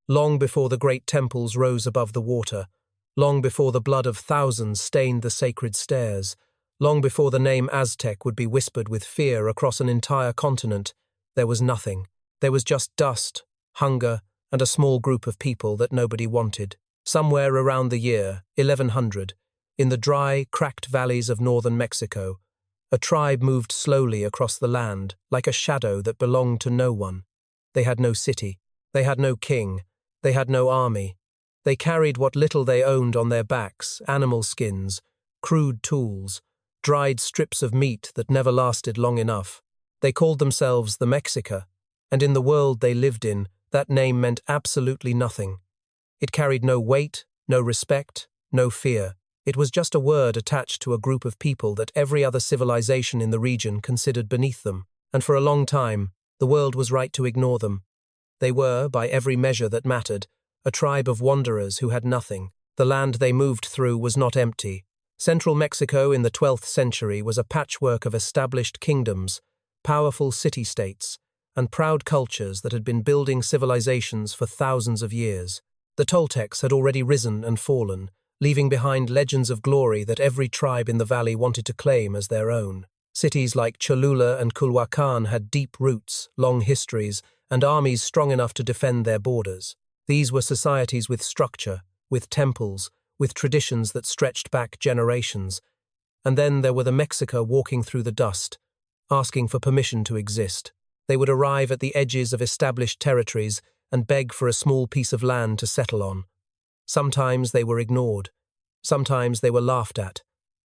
long before the great temples rose above the water, long before the blood of thousands stained the sacred stairs, long before the name Aztec would be whispered with fear across an entire continent, there was nothing. There was just dust, hunger, and a small group of people that nobody wanted. Somewhere around the year 1100, in the dry, cracked valleys of northern Mexico, a tribe moved slowly across the land like a shadow that belonged to no one. They had no city, they had no king, they had no army. They carried what little they owned on their backs, animal skins, crude tools, dried strips of meat that never lasted long enough. They called themselves the Mexica, and in the world they lived in, that name meant absolutely nothing. It carried no weight, no respect, no fear. It was just a word attached to a group of people that every other civilization in the region considered beneath them, and for a long time, the world was right to ignore them. They were, by every measure that mattered, a tribe of wanderers who had nothing. The land they moved through was not empty. Central Mexico in the 12th century was a patchwork of established kingdoms, powerful city-states, and proud cultures that had been building civilizations for thousands of years. The Toltecs had already risen and fallen, leaving behind legends of glory that every tribe in the valley wanted to claim as their own. Cities like Cholula and Culhuacan had deep roots, long histories, and armies strong enough to defend their borders. These were societies with structure, with temples, with traditions that stretched back generations. And then there were the Mexica walking through the dust, asking for permission to exist. They would arrive at the edges of established territories and beg for a small piece of land to settle on. Sometimes they were ignored, sometimes they were laughed at,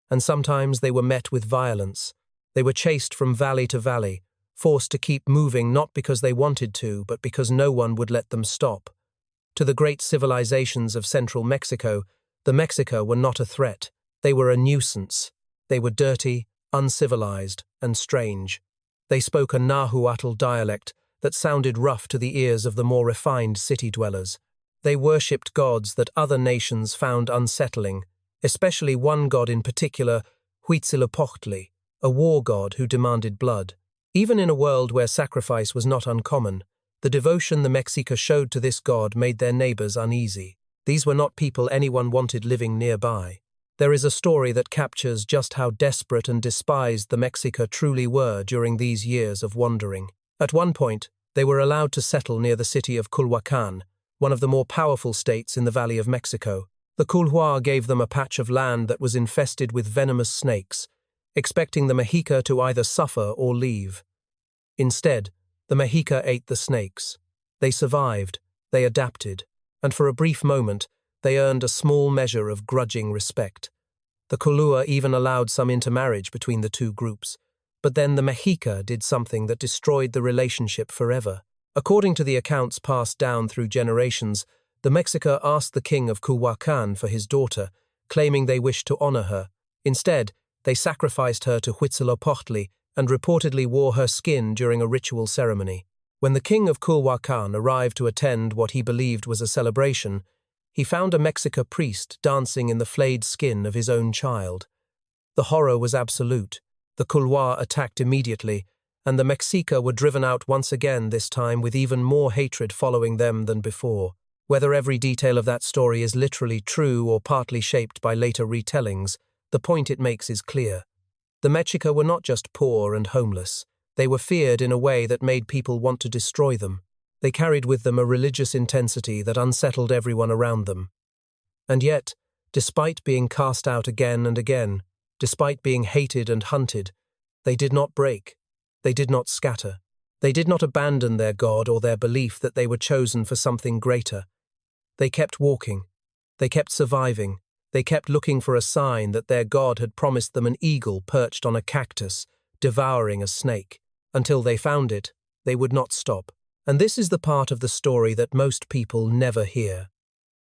and sometimes they were met with violence. They were chased from valley to valley, forced to keep moving not because they wanted to, but because no one would let them stop. To the great civilizations of central Mexico, the Mexica were not a threat. They were a nuisance. They were dirty, uncivilized, and strange. They spoke a Nahuatl dialect that sounded rough to the ears of the more refined city dwellers. They worshipped gods that other nations found unsettling, especially one god in particular, Huitzilopochtli, a war god who demanded blood. Even in a world where sacrifice was not uncommon, the devotion the Mexica showed to this god made their neighbors uneasy. These were not people anyone wanted living nearby. There is a story that captures just how desperate and despised the Mexica truly were during these years of wandering. At one point, they were allowed to settle near the city of Culhuacan, one of the more powerful states in the Valley of Mexico. The Culhua gave them a patch of land that was infested with venomous snakes, expecting the Mexica to either suffer or leave. Instead, the Mexica ate the snakes. They survived, they adapted, and for a brief moment, they earned a small measure of grudging respect. The Culhua even allowed some intermarriage between the two groups, but then the Mexica did something that destroyed the relationship forever. According to the accounts passed down through generations, the Mexica asked the king of Culhuacan for his daughter, claiming they wished to honor her. Instead, they sacrificed her to Huitzilopochtli and reportedly wore her skin during a ritual ceremony. When the king of Culhuacan arrived to attend what he believed was a celebration, he found a Mexica priest dancing in the flayed skin of his own child. The horror was absolute. The Culhua attacked immediately, and the Mexica were driven out once again, this time with even more hatred following them than before. Whether every detail of that story is literally true or partly shaped by later retellings, the point it makes is clear. The Mexica were not just poor and homeless. They were feared in a way that made people want to destroy them. They carried with them a religious intensity that unsettled everyone around them. And yet, despite being cast out again and again, despite being hated and hunted, they did not break. They did not scatter. They did not abandon their God or their belief that they were chosen for something greater. They kept walking. They kept surviving. They kept looking for a sign that their God had promised them an eagle perched on a cactus, devouring a snake. Until they found it, they would not stop. And this is the part of the story that most people never hear.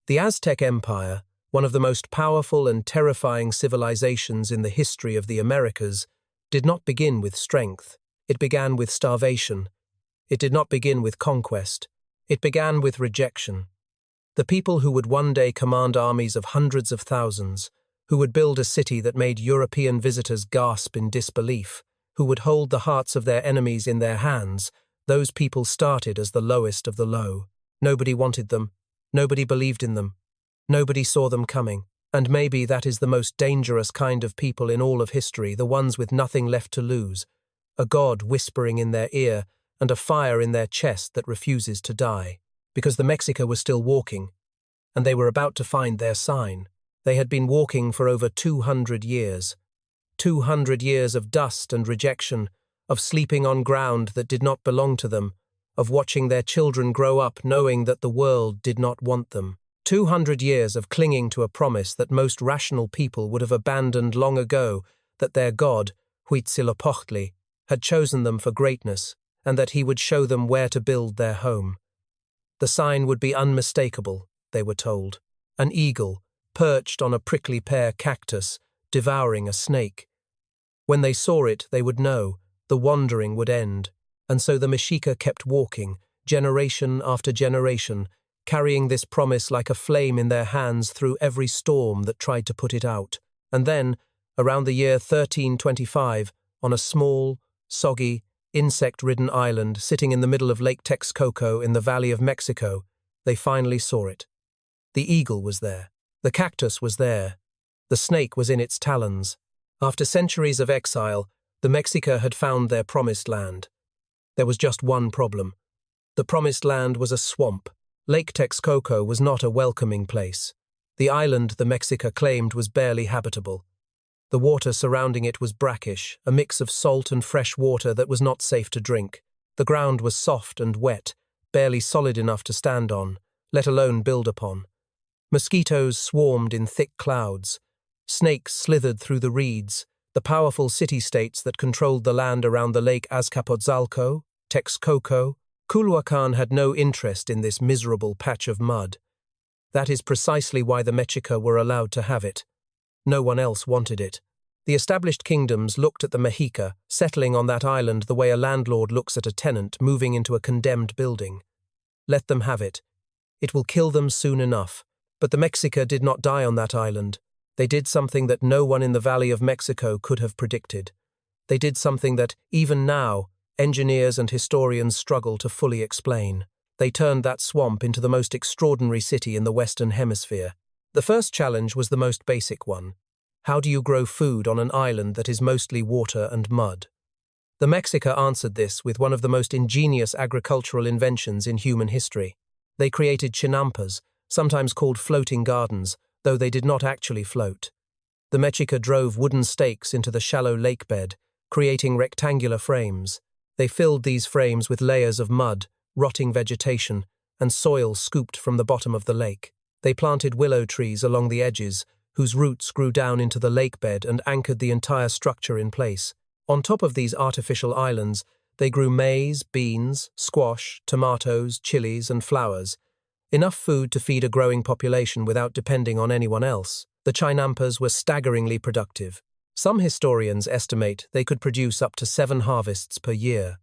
The Aztec Empire, one of the most powerful and terrifying civilizations in the history of the Americas, did not begin with strength. It began with starvation. It did not begin with conquest. It began with rejection. The people who would one day command armies of hundreds of thousands, who would build a city that made European visitors gasp in disbelief, who would hold the hearts of their enemies in their hands, those people started as the lowest of the low. Nobody wanted them. Nobody believed in them. Nobody saw them coming. And maybe that is the most dangerous kind of people in all of history, the ones with nothing left to lose. A god whispering in their ear and a fire in their chest that refuses to die. Because the Mexica was still walking, and they were about to find their sign. They had been walking for over 200 years. 200 years of dust and rejection, of sleeping on ground that did not belong to them, of watching their children grow up knowing that the world did not want them. 200 years of clinging to a promise that most rational people would have abandoned long ago, that their god, Huitzilopochtli, had chosen them for greatness, and that he would show them where to build their home. The sign would be unmistakable, they were told. An eagle, perched on a prickly pear cactus, devouring a snake. When they saw it, they would know, the wandering would end. And so the Mexica kept walking, generation after generation, carrying this promise like a flame in their hands through every storm that tried to put it out. And then, around the year 1325, on a small, soggy, insect-ridden island sitting in the middle of Lake Texcoco in the Valley of Mexico, they finally saw it. The eagle was there. The cactus was there. The snake was in its talons. After centuries of exile, the Mexica had found their promised land. There was just one problem. The promised land was a swamp. Lake Texcoco was not a welcoming place. The island the Mexica claimed was barely habitable. The water surrounding it was brackish, a mix of salt and fresh water that was not safe to drink. The ground was soft and wet, barely solid enough to stand on, let alone build upon. Mosquitoes swarmed in thick clouds. Snakes slithered through the reeds. The powerful city-states that controlled the land around the lake Azcapotzalco, Texcoco, Culhuacan had no interest in this miserable patch of mud. That is precisely why the Mexica were allowed to have it. No one else wanted it. The established kingdoms looked at the Mexica, settling on that island the way a landlord looks at a tenant moving into a condemned building. Let them have it. It will kill them soon enough. But the Mexica did not die on that island. They did something that no one in the Valley of Mexico could have predicted. They did something that, even now, engineers and historians struggle to fully explain. They turned that swamp into the most extraordinary city in the Western Hemisphere. The first challenge was the most basic one. How do you grow food on an island that is mostly water and mud? The Mexica answered this with one of the most ingenious agricultural inventions in human history. They created chinampas, sometimes called floating gardens, though they did not actually float. The Mexica drove wooden stakes into the shallow lake bed, creating rectangular frames. They filled these frames with layers of mud, rotting vegetation, and soil scooped from the bottom of the lake. They planted willow trees along the edges, whose roots grew down into the lake bed and anchored the entire structure in place. On top of these artificial islands, they grew maize, beans, squash, tomatoes, chilies, and flowers. Enough food to feed a growing population without depending on anyone else. The chinampas were staggeringly productive. Some historians estimate they could produce up to 7 harvests per year.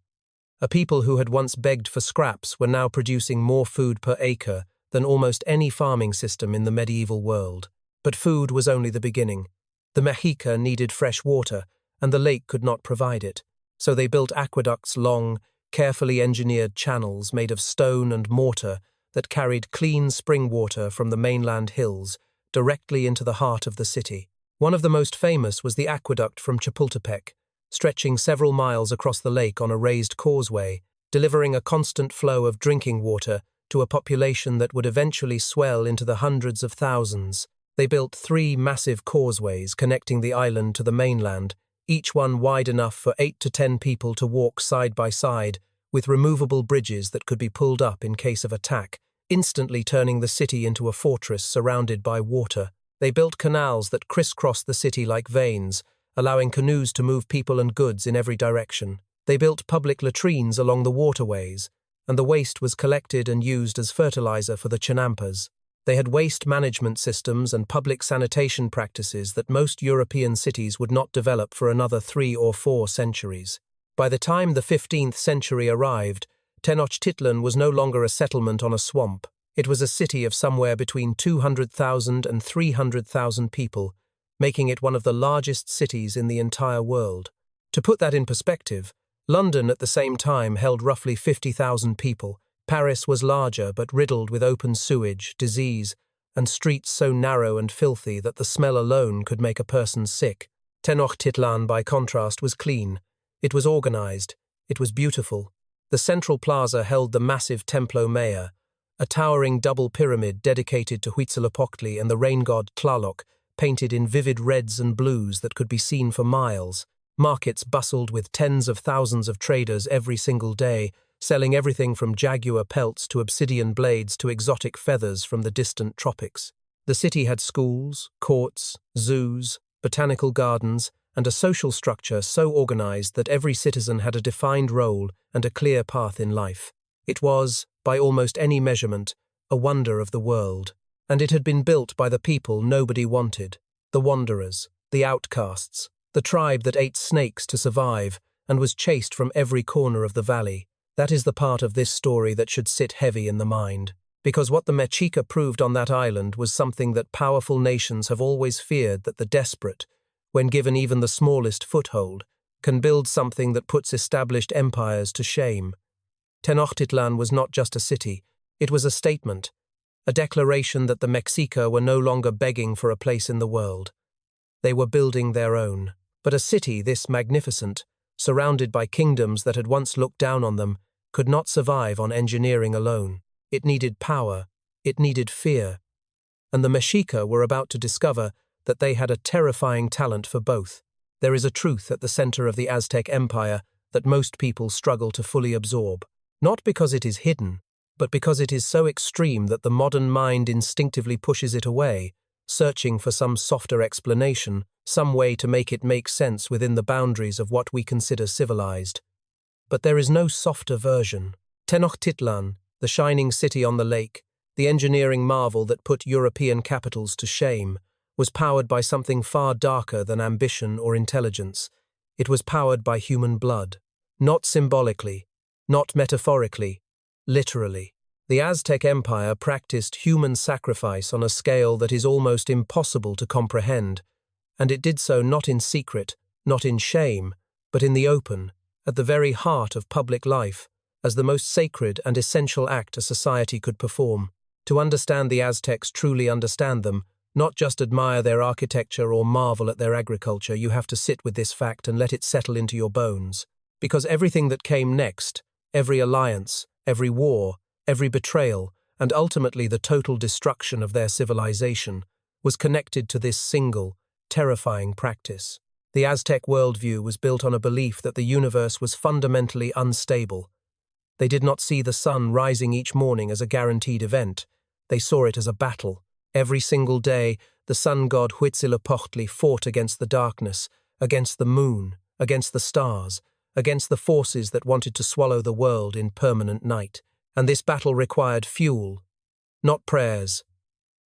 A people who had once begged for scraps were now producing more food per acre than almost any farming system in the medieval world. But food was only the beginning. The Mexica needed fresh water, and the lake could not provide it. So they built aqueducts, long, carefully engineered channels made of stone and mortar that carried clean spring water from the mainland hills directly into the heart of the city. One of the most famous was the aqueduct from Chapultepec, stretching several miles across the lake on a raised causeway, delivering a constant flow of drinking water to a population that would eventually swell into the hundreds of thousands. They built 3 massive causeways connecting the island to the mainland, each one wide enough for 8 to 10 people to walk side by side, with removable bridges that could be pulled up in case of attack, instantly turning the city into a fortress surrounded by water. They built canals that crisscrossed the city like veins, allowing canoes to move people and goods in every direction. They built public latrines along the waterways, and the waste was collected and used as fertilizer for the chinampas. They had waste management systems and public sanitation practices that most European cities would not develop for another 3 or 4 centuries. By the time the 15th century arrived, Tenochtitlan was no longer a settlement on a swamp. It was a city of somewhere between 200,000 and 300,000 people, making it one of the largest cities in the entire world. To put that in perspective, London at the same time held roughly 50,000 people, Paris was larger but riddled with open sewage, disease, and streets so narrow and filthy that the smell alone could make a person sick. Tenochtitlan, by contrast, was clean. It was organized. It was beautiful. The central plaza held the massive Templo Mayor, a towering double pyramid dedicated to Huitzilopochtli and the rain god Tlaloc, painted in vivid reds and blues that could be seen for miles. Markets bustled with tens of thousands of traders every single day, selling everything from jaguar pelts to obsidian blades to exotic feathers from the distant tropics. The city had schools, courts, zoos, botanical gardens, and a social structure so organized that every citizen had a defined role and a clear path in life. It was, by almost any measurement, a wonder of the world, and it had been built by the people nobody wanted, the wanderers, the outcasts, the tribe that ate snakes to survive and was chased from every corner of the valley. That is the part of this story that should sit heavy in the mind, because what the Mexica proved on that island was something that powerful nations have always feared, that the desperate, when given even the smallest foothold, can build something that puts established empires to shame. Tenochtitlan was not just a city, it was a statement, a declaration that the Mexica were no longer begging for a place in the world. They were building their own. But a city this magnificent, surrounded by kingdoms that had once looked down on them, could not survive on engineering alone. It needed power, it needed fear. And the Mexica were about to discover that they had a terrifying talent for both. There is a truth at the center of the Aztec Empire that most people struggle to fully absorb. Not because it is hidden, but because it is so extreme that the modern mind instinctively pushes it away, searching for some softer explanation, some way to make it make sense within the boundaries of what we consider civilized. But there is no softer version. Tenochtitlan, the shining city on the lake, the engineering marvel that put European capitals to shame, was powered by something far darker than ambition or intelligence. It was powered by human blood. Not symbolically, not metaphorically, literally. The Aztec Empire practiced human sacrifice on a scale that is almost impossible to comprehend, and it did so not in secret, not in shame, but in the open, at the very heart of public life, as the most sacred and essential act a society could perform. To understand the Aztecs, truly understand them, not just admire their architecture or marvel at their agriculture, you have to sit with this fact and let it settle into your bones. Because everything that came next, every alliance, every war, every betrayal, and ultimately the total destruction of their civilization, was connected to this single, terrifying practice. The Aztec worldview was built on a belief that the universe was fundamentally unstable. They did not see the sun rising each morning as a guaranteed event. They saw it as a battle. Every single day, the sun god Huitzilopochtli fought against the darkness, against the moon, against the stars, against the forces that wanted to swallow the world in permanent night. And this battle required fuel, not prayers,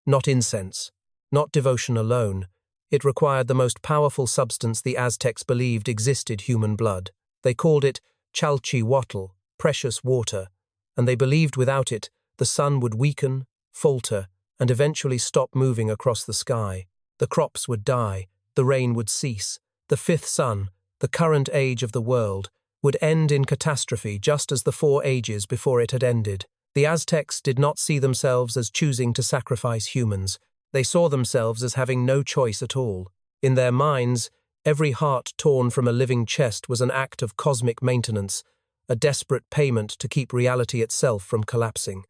not incense, not devotion alone. It required the most powerful substance the Aztecs believed existed: human blood. They called it chalchihuatl, precious water, and they believed without it, the sun would weaken, falter, and eventually stop moving across the sky. The crops would die, the rain would cease. The fifth sun, the current age of the world, would end in catastrophe just as the 4 ages before it had ended. The Aztecs did not see themselves as choosing to sacrifice humans. They saw themselves as having no choice at all. In their minds, every heart torn from a living chest was an act of cosmic maintenance, a desperate payment to keep reality itself from collapsing.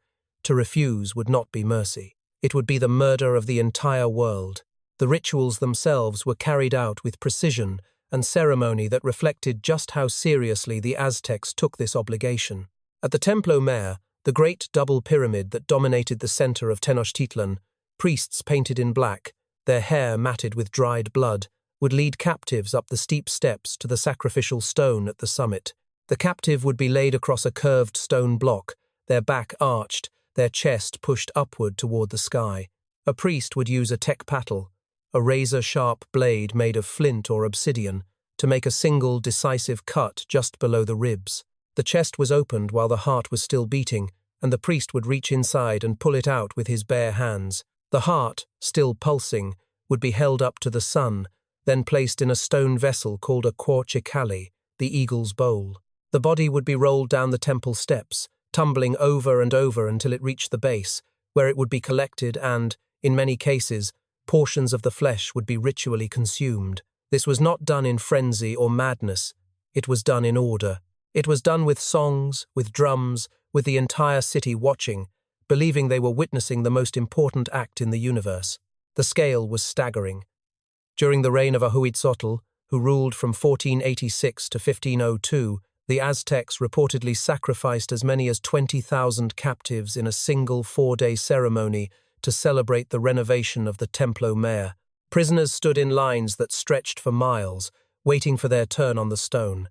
To refuse would not be mercy. It would be the murder of the entire world. The rituals themselves were carried out with precision and ceremony that reflected just how seriously the Aztecs took this obligation. At the Templo Mayor, the great double pyramid that dominated the center of Tenochtitlan, priests painted in black, their hair matted with dried blood, would lead captives up the steep steps to the sacrificial stone at the summit. The captive would be laid across a curved stone block, their back arched, their chest pushed upward toward the sky. A priest would use a tekpatl, a razor-sharp blade made of flint or obsidian, to make a single, decisive cut just below the ribs. The chest was opened while the heart was still beating, and the priest would reach inside and pull it out with his bare hands. The heart, still pulsing, would be held up to the sun, then placed in a stone vessel called a quorchicali, the eagle's bowl. The body would be rolled down the temple steps, tumbling over and over until it reached the base, where it would be collected and, in many cases, portions of the flesh would be ritually consumed. This was not done in frenzy or madness. It was done in order. It was done with songs, with drums, with the entire city watching, believing they were witnessing the most important act in the universe. The scale was staggering. During the reign of Ahuitzotl, who ruled from 1486 to 1502, the Aztecs reportedly sacrificed as many as 20,000 captives in a single 4-day ceremony to celebrate the renovation of the Templo Mayor. Prisoners stood in lines that stretched for miles, waiting for their turn on the stone.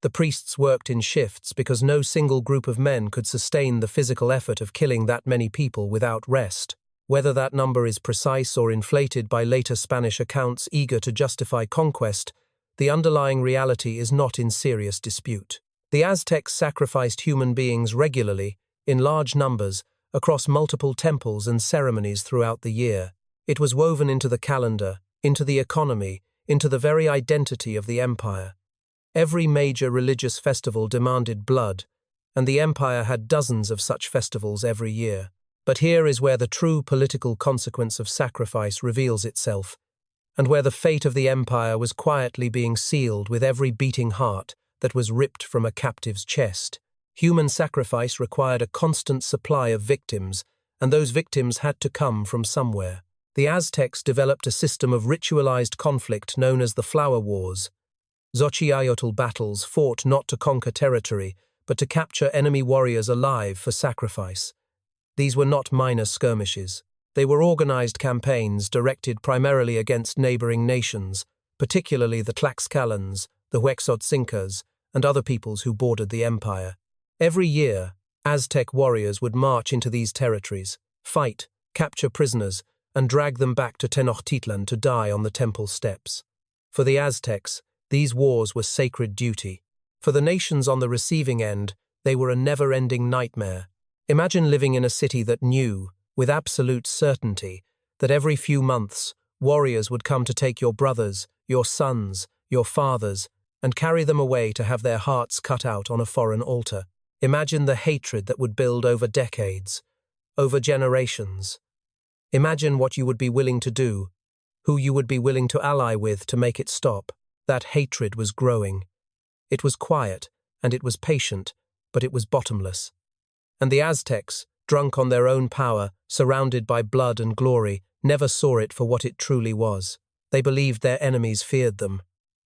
The priests worked in shifts because no single group of men could sustain the physical effort of killing that many people without rest. Whether that number is precise or inflated by later Spanish accounts eager to justify conquest, the underlying reality is not in serious dispute. The Aztecs sacrificed human beings regularly, in large numbers, across multiple temples and ceremonies throughout the year. It was woven into the calendar, into the economy, into the very identity of the empire. Every major religious festival demanded blood, and the empire had dozens of such festivals every year. But here is where the true political consequence of sacrifice reveals itself, and where the fate of the empire was quietly being sealed with every beating heart that was ripped from a captive's chest. Human sacrifice required a constant supply of victims, and those victims had to come from somewhere. The Aztecs developed a system of ritualized conflict known as the Flower Wars. Xochitl battles fought not to conquer territory, but to capture enemy warriors alive for sacrifice. These were not minor skirmishes. They were organized campaigns directed primarily against neighboring nations, particularly the Tlaxcalans, the Huexotzincas, and other peoples who bordered the empire. Every year, Aztec warriors would march into these territories, fight, capture prisoners, and drag them back to Tenochtitlan to die on the temple steps. For the Aztecs, these wars were sacred duty. For the nations on the receiving end, they were a never-ending nightmare. Imagine living in a city that knew, with absolute certainty, that every few months, warriors would come to take your brothers, your sons, your fathers, and carry them away to have their hearts cut out on a foreign altar. Imagine the hatred that would build over decades, over generations. Imagine what you would be willing to do, who you would be willing to ally with to make it stop. That hatred was growing. It was quiet, and it was patient, but it was bottomless. And the Aztecs, drunk on their own power, surrounded by blood and glory, never saw it for what it truly was. They believed their enemies feared them.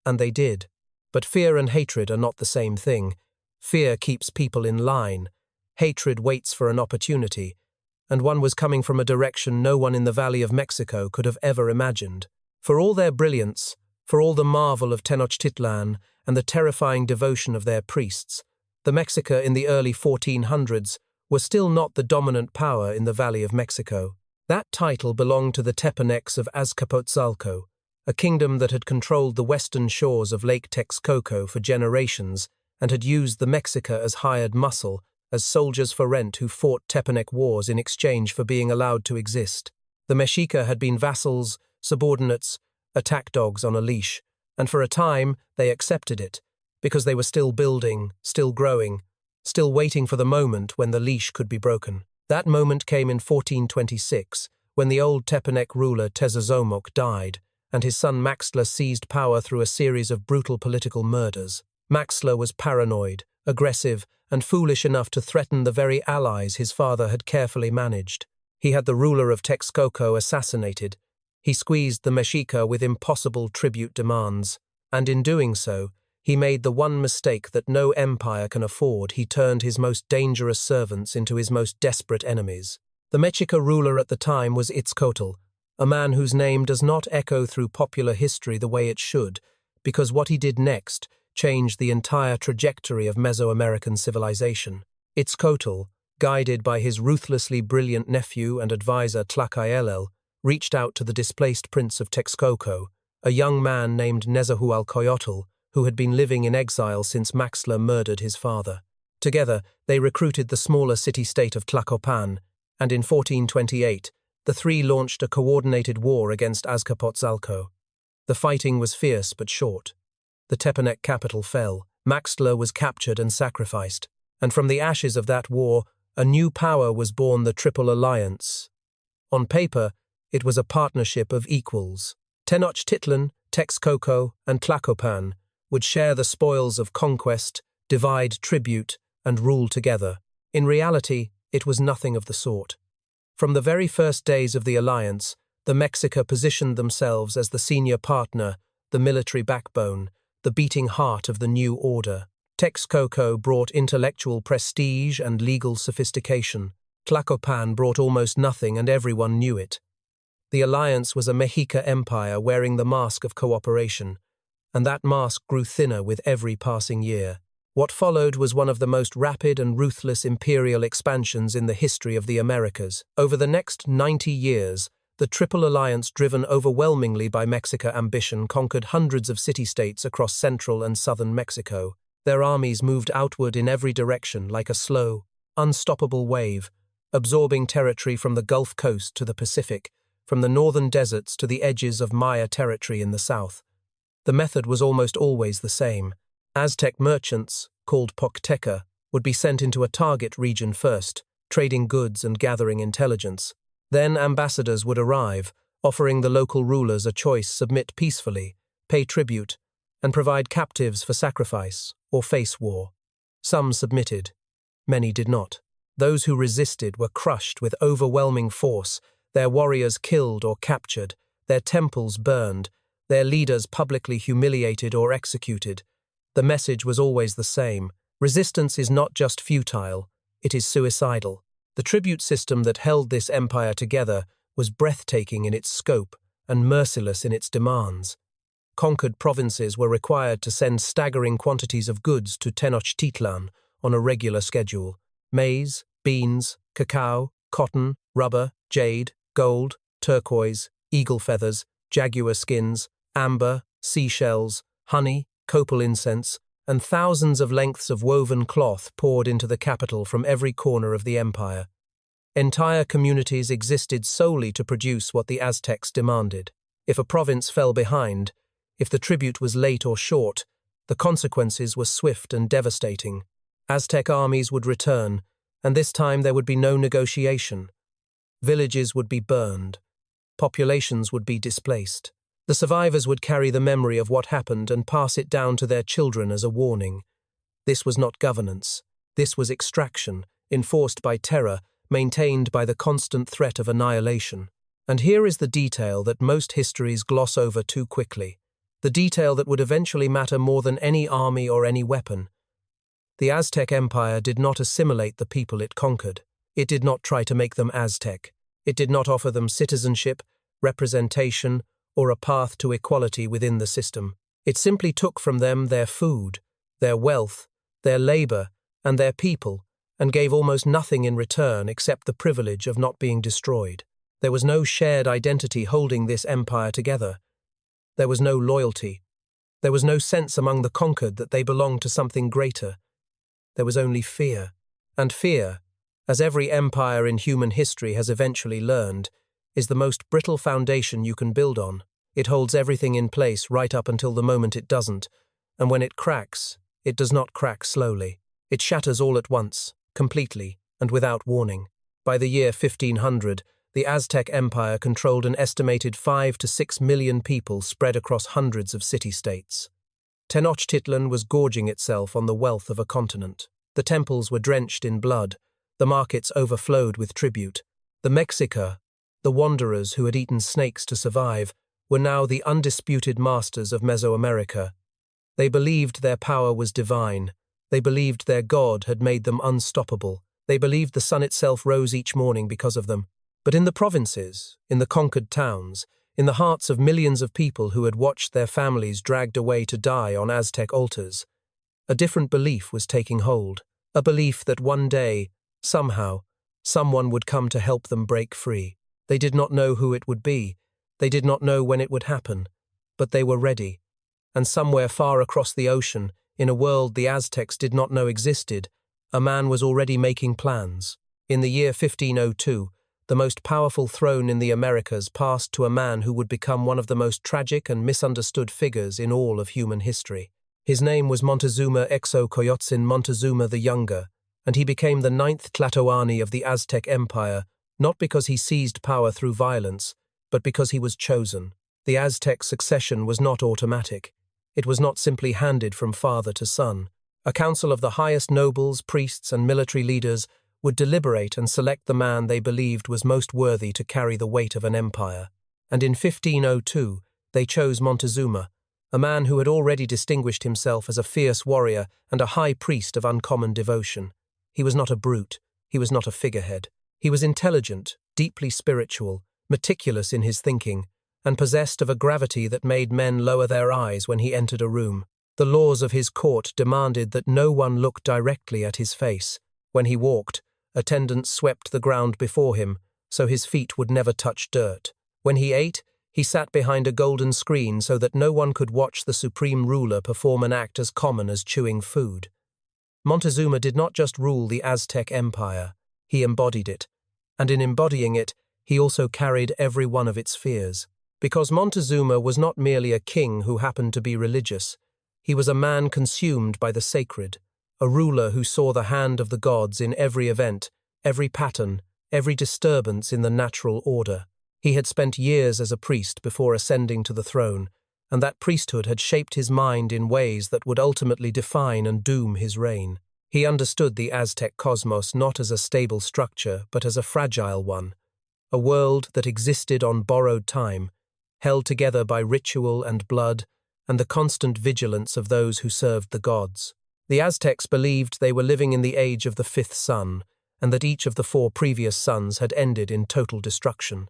And they did. But fear and hatred are not the same thing. Fear keeps people in line. Hatred waits for an opportunity. And one was coming from a direction no one in the Valley of Mexico could have ever imagined. For all their brilliance, for all the marvel of Tenochtitlan and the terrifying devotion of their priests, the Mexica in the early 1400s were still not the dominant power in the Valley of Mexico. That title belonged to the Tepanecs of Azcapotzalco, a kingdom that had controlled the western shores of Lake Texcoco for generations and had used the Mexica as hired muscle, as soldiers for rent who fought Tepanec wars in exchange for being allowed to exist. The Mexica had been vassals, subordinates, attack dogs on a leash, and for a time they accepted it, because they were still building, still growing, still waiting for the moment when the leash could be broken. That moment came in 1426, when the old Tepanec ruler Tezozomoc died, and his son Maxtla seized power through a series of brutal political murders. Maxtla was paranoid, aggressive, and foolish enough to threaten the very allies his father had carefully managed. He had the ruler of Texcoco assassinated. He squeezed the Mexica with impossible tribute demands, and in doing so, he made the one mistake that no empire can afford. He turned his most dangerous servants into his most desperate enemies. The Mexica ruler at the time was Itzcoatl, a man whose name does not echo through popular history the way it should, because what he did next changed the entire trajectory of Mesoamerican civilization. Itzcoatl, guided by his ruthlessly brilliant nephew and advisor Tlacaelel, reached out to the displaced prince of Texcoco, a young man named Nezahualcoyotl, who had been living in exile since Maxtla murdered his father. Together, they recruited the smaller city-state of Tlacopan, and in 1428, the three launched a coordinated war against Azcapotzalco. The fighting was fierce but short. The Tepanec capital fell, Maxtla was captured and sacrificed, And from the ashes of that war, a new power was born, the Triple Alliance. On paper, it was a partnership of equals. Tenochtitlan, Texcoco, and Tlacopan would share the spoils of conquest, divide tribute, and rule together. In reality, it was nothing of the sort. From the very first days of the alliance, the Mexica positioned themselves as the senior partner, the military backbone, the beating heart of the new order. Texcoco brought intellectual prestige and legal sophistication. Tlacopan brought almost nothing, and everyone knew it. The alliance was a Mexica empire wearing the mask of cooperation, and that mask grew thinner with every passing year. What followed was one of the most rapid and ruthless imperial expansions in the history of the Americas. Over the next 90 years, the Triple Alliance, driven overwhelmingly by Mexica ambition, conquered hundreds of city-states across central and southern Mexico. Their armies moved outward in every direction like a slow, unstoppable wave, absorbing territory from the Gulf Coast to the Pacific, from the northern deserts to the edges of Maya territory in the south. The method was almost always the same. Aztec merchants, called Pocteca, would be sent into a target region first, trading goods and gathering intelligence. Then ambassadors would arrive, offering the local rulers a choice: submit peacefully, pay tribute, and provide captives for sacrifice, or face war. Some submitted. Many did not. Those who resisted were crushed with overwhelming force, their warriors killed or captured, their temples burned, their leaders publicly humiliated or executed. The message was always the same: resistance is not just futile, it is suicidal. The tribute system that held this empire together was breathtaking in its scope and merciless in its demands. Conquered provinces were required to send staggering quantities of goods to Tenochtitlan on a regular schedule: maize, beans, cacao, cotton, rubber, jade, gold, turquoise, eagle feathers, jaguar skins, amber, seashells, honey, copal incense, and thousands of lengths of woven cloth poured into the capital from every corner of the empire. Entire communities existed solely to produce what the Aztecs demanded. If a province fell behind, if the tribute was late or short, the consequences were swift and devastating. Aztec armies would return, and this time there would be no negotiation. Villages would be burned. Populations would be displaced. The survivors would carry the memory of what happened and pass it down to their children as a warning. This was not governance. This was extraction, enforced by terror, maintained by the constant threat of annihilation. And here is the detail that most histories gloss over too quickly. The detail that would eventually matter more than any army or any weapon. The Aztec Empire did not assimilate the people it conquered. It did not try to make them Aztec. It did not offer them citizenship, representation, or a path to equality within the system. It simply took from them their food, their wealth, their labor, and their people, and gave almost nothing in return except the privilege of not being destroyed. There was no shared identity holding this empire together. There was no loyalty. There was no sense among the conquered that they belonged to something greater. There was only fear. And fear, as every empire in human history has eventually learned, is the most brittle foundation you can build on. It holds everything in place right up until the moment it doesn't, and when it cracks, it does not crack slowly. It shatters all at once, completely, and without warning. By the year 1500, the Aztec Empire controlled an estimated 5 to 6 million people spread across hundreds of city-states. Tenochtitlan was gorging itself on the wealth of a continent. The temples were drenched in blood. The markets overflowed with tribute. The Mexica, the wanderers who had eaten snakes to survive, were now the undisputed masters of Mesoamerica. They believed their power was divine. They believed their god had made them unstoppable. They believed the sun itself rose each morning because of them. But in the provinces, in the conquered towns, in the hearts of millions of people who had watched their families dragged away to die on Aztec altars, a different belief was taking hold. A belief that one day, somehow, someone would come to help them break free. They did not know who it would be. They did not know when it would happen. But they were ready. And somewhere far across the ocean, in a world the Aztecs did not know existed, a man was already making plans. In the year 1502, the most powerful throne in the Americas passed to a man who would become one of the most tragic and misunderstood figures in all of human history. His name was Montezuma Xocoyotzin Montezuma the Younger, and he became the ninth Tlatoani of the Aztec Empire, not because he seized power through violence, but because he was chosen. The Aztec succession was not automatic. It was not simply handed from father to son. A council of the highest nobles, priests, and military leaders would deliberate and select the man they believed was most worthy to carry the weight of an empire. And in 1502, they chose Montezuma, a man who had already distinguished himself as a fierce warrior and a high priest of uncommon devotion. He was not a brute. He was not a figurehead. He was intelligent, deeply spiritual, meticulous in his thinking, and possessed of a gravity that made men lower their eyes when he entered a room. The laws of his court demanded that no one look directly at his face. When he walked, attendants swept the ground before him, so his feet would never touch dirt. When he ate, he sat behind a golden screen so that no one could watch the supreme ruler perform an act as common as chewing food. Montezuma did not just rule the Aztec Empire, he embodied it, and in embodying it, he also carried every one of its fears. Because Montezuma was not merely a king who happened to be religious, he was a man consumed by the sacred, a ruler who saw the hand of the gods in every event, every pattern, every disturbance in the natural order. He had spent years as a priest before ascending to the throne, and that priesthood had shaped his mind in ways that would ultimately define and doom his reign. He understood the Aztec cosmos not as a stable structure, but as a fragile one, a world that existed on borrowed time, held together by ritual and blood, and the constant vigilance of those who served the gods. The Aztecs believed they were living in the age of the fifth sun, and that each of the four previous suns had ended in total destruction.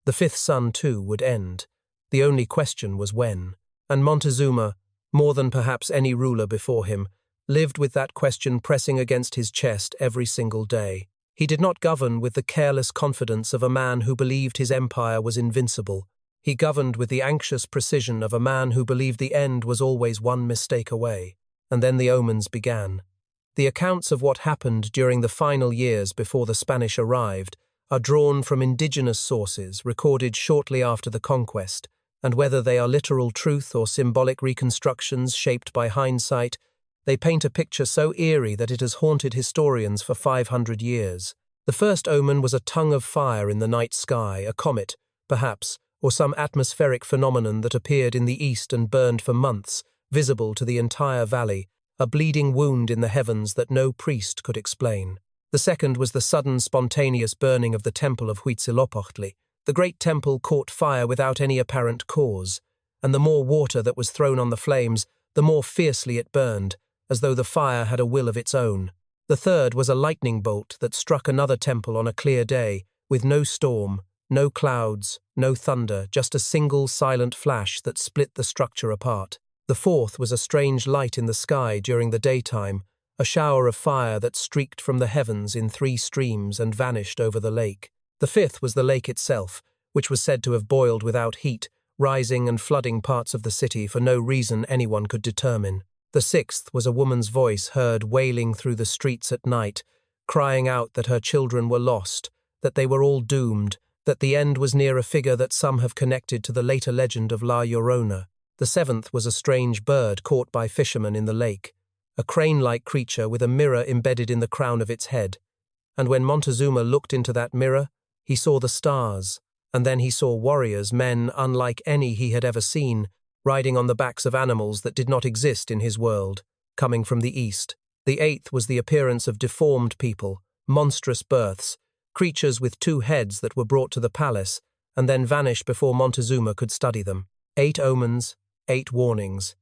The fifth sun, too, would end. The only question was when. And Montezuma, more than perhaps any ruler before him, lived with that question pressing against his chest every single day. He did not govern with the careless confidence of a man who believed his empire was invincible. He governed with the anxious precision of a man who believed the end was always one mistake away. And then the omens began. The accounts of what happened during the final years before the Spanish arrived are drawn from indigenous sources recorded shortly after the conquest, and whether they are literal truth or symbolic reconstructions shaped by hindsight, they paint a picture so eerie that it has haunted historians for 500 years. The first omen was a tongue of fire in the night sky, a comet, perhaps, or some atmospheric phenomenon that appeared in the east and burned for months, visible to the entire valley, a bleeding wound in the heavens that no priest could explain. The second was the sudden spontaneous burning of the temple of Huitzilopochtli. The great temple caught fire without any apparent cause, and the more water that was thrown on the flames, the more fiercely it burned, as though the fire had a will of its own. The third was a lightning bolt that struck another temple on a clear day, with no storm, no clouds, no thunder, just a single silent flash that split the structure apart. The fourth was a strange light in the sky during the daytime, a shower of fire that streaked from the heavens in 3 streams and vanished over the lake. The fifth was the lake itself, which was said to have boiled without heat, rising and flooding parts of the city for no reason anyone could determine. The sixth was a woman's voice heard wailing through the streets at night, crying out that her children were lost, that they were all doomed, that the end was near, a figure that some have connected to the later legend of La Llorona. The seventh was a strange bird caught by fishermen in the lake, a crane-like creature with a mirror embedded in the crown of its head. And when Montezuma looked into that mirror, he saw the stars, and then he saw warriors, men unlike any he had ever seen, riding on the backs of animals that did not exist in his world, coming from the east. The eighth was the appearance of deformed people, monstrous births, creatures with 2 heads that were brought to the palace, and then vanished before Montezuma could study them. 8 omens, 8 warnings,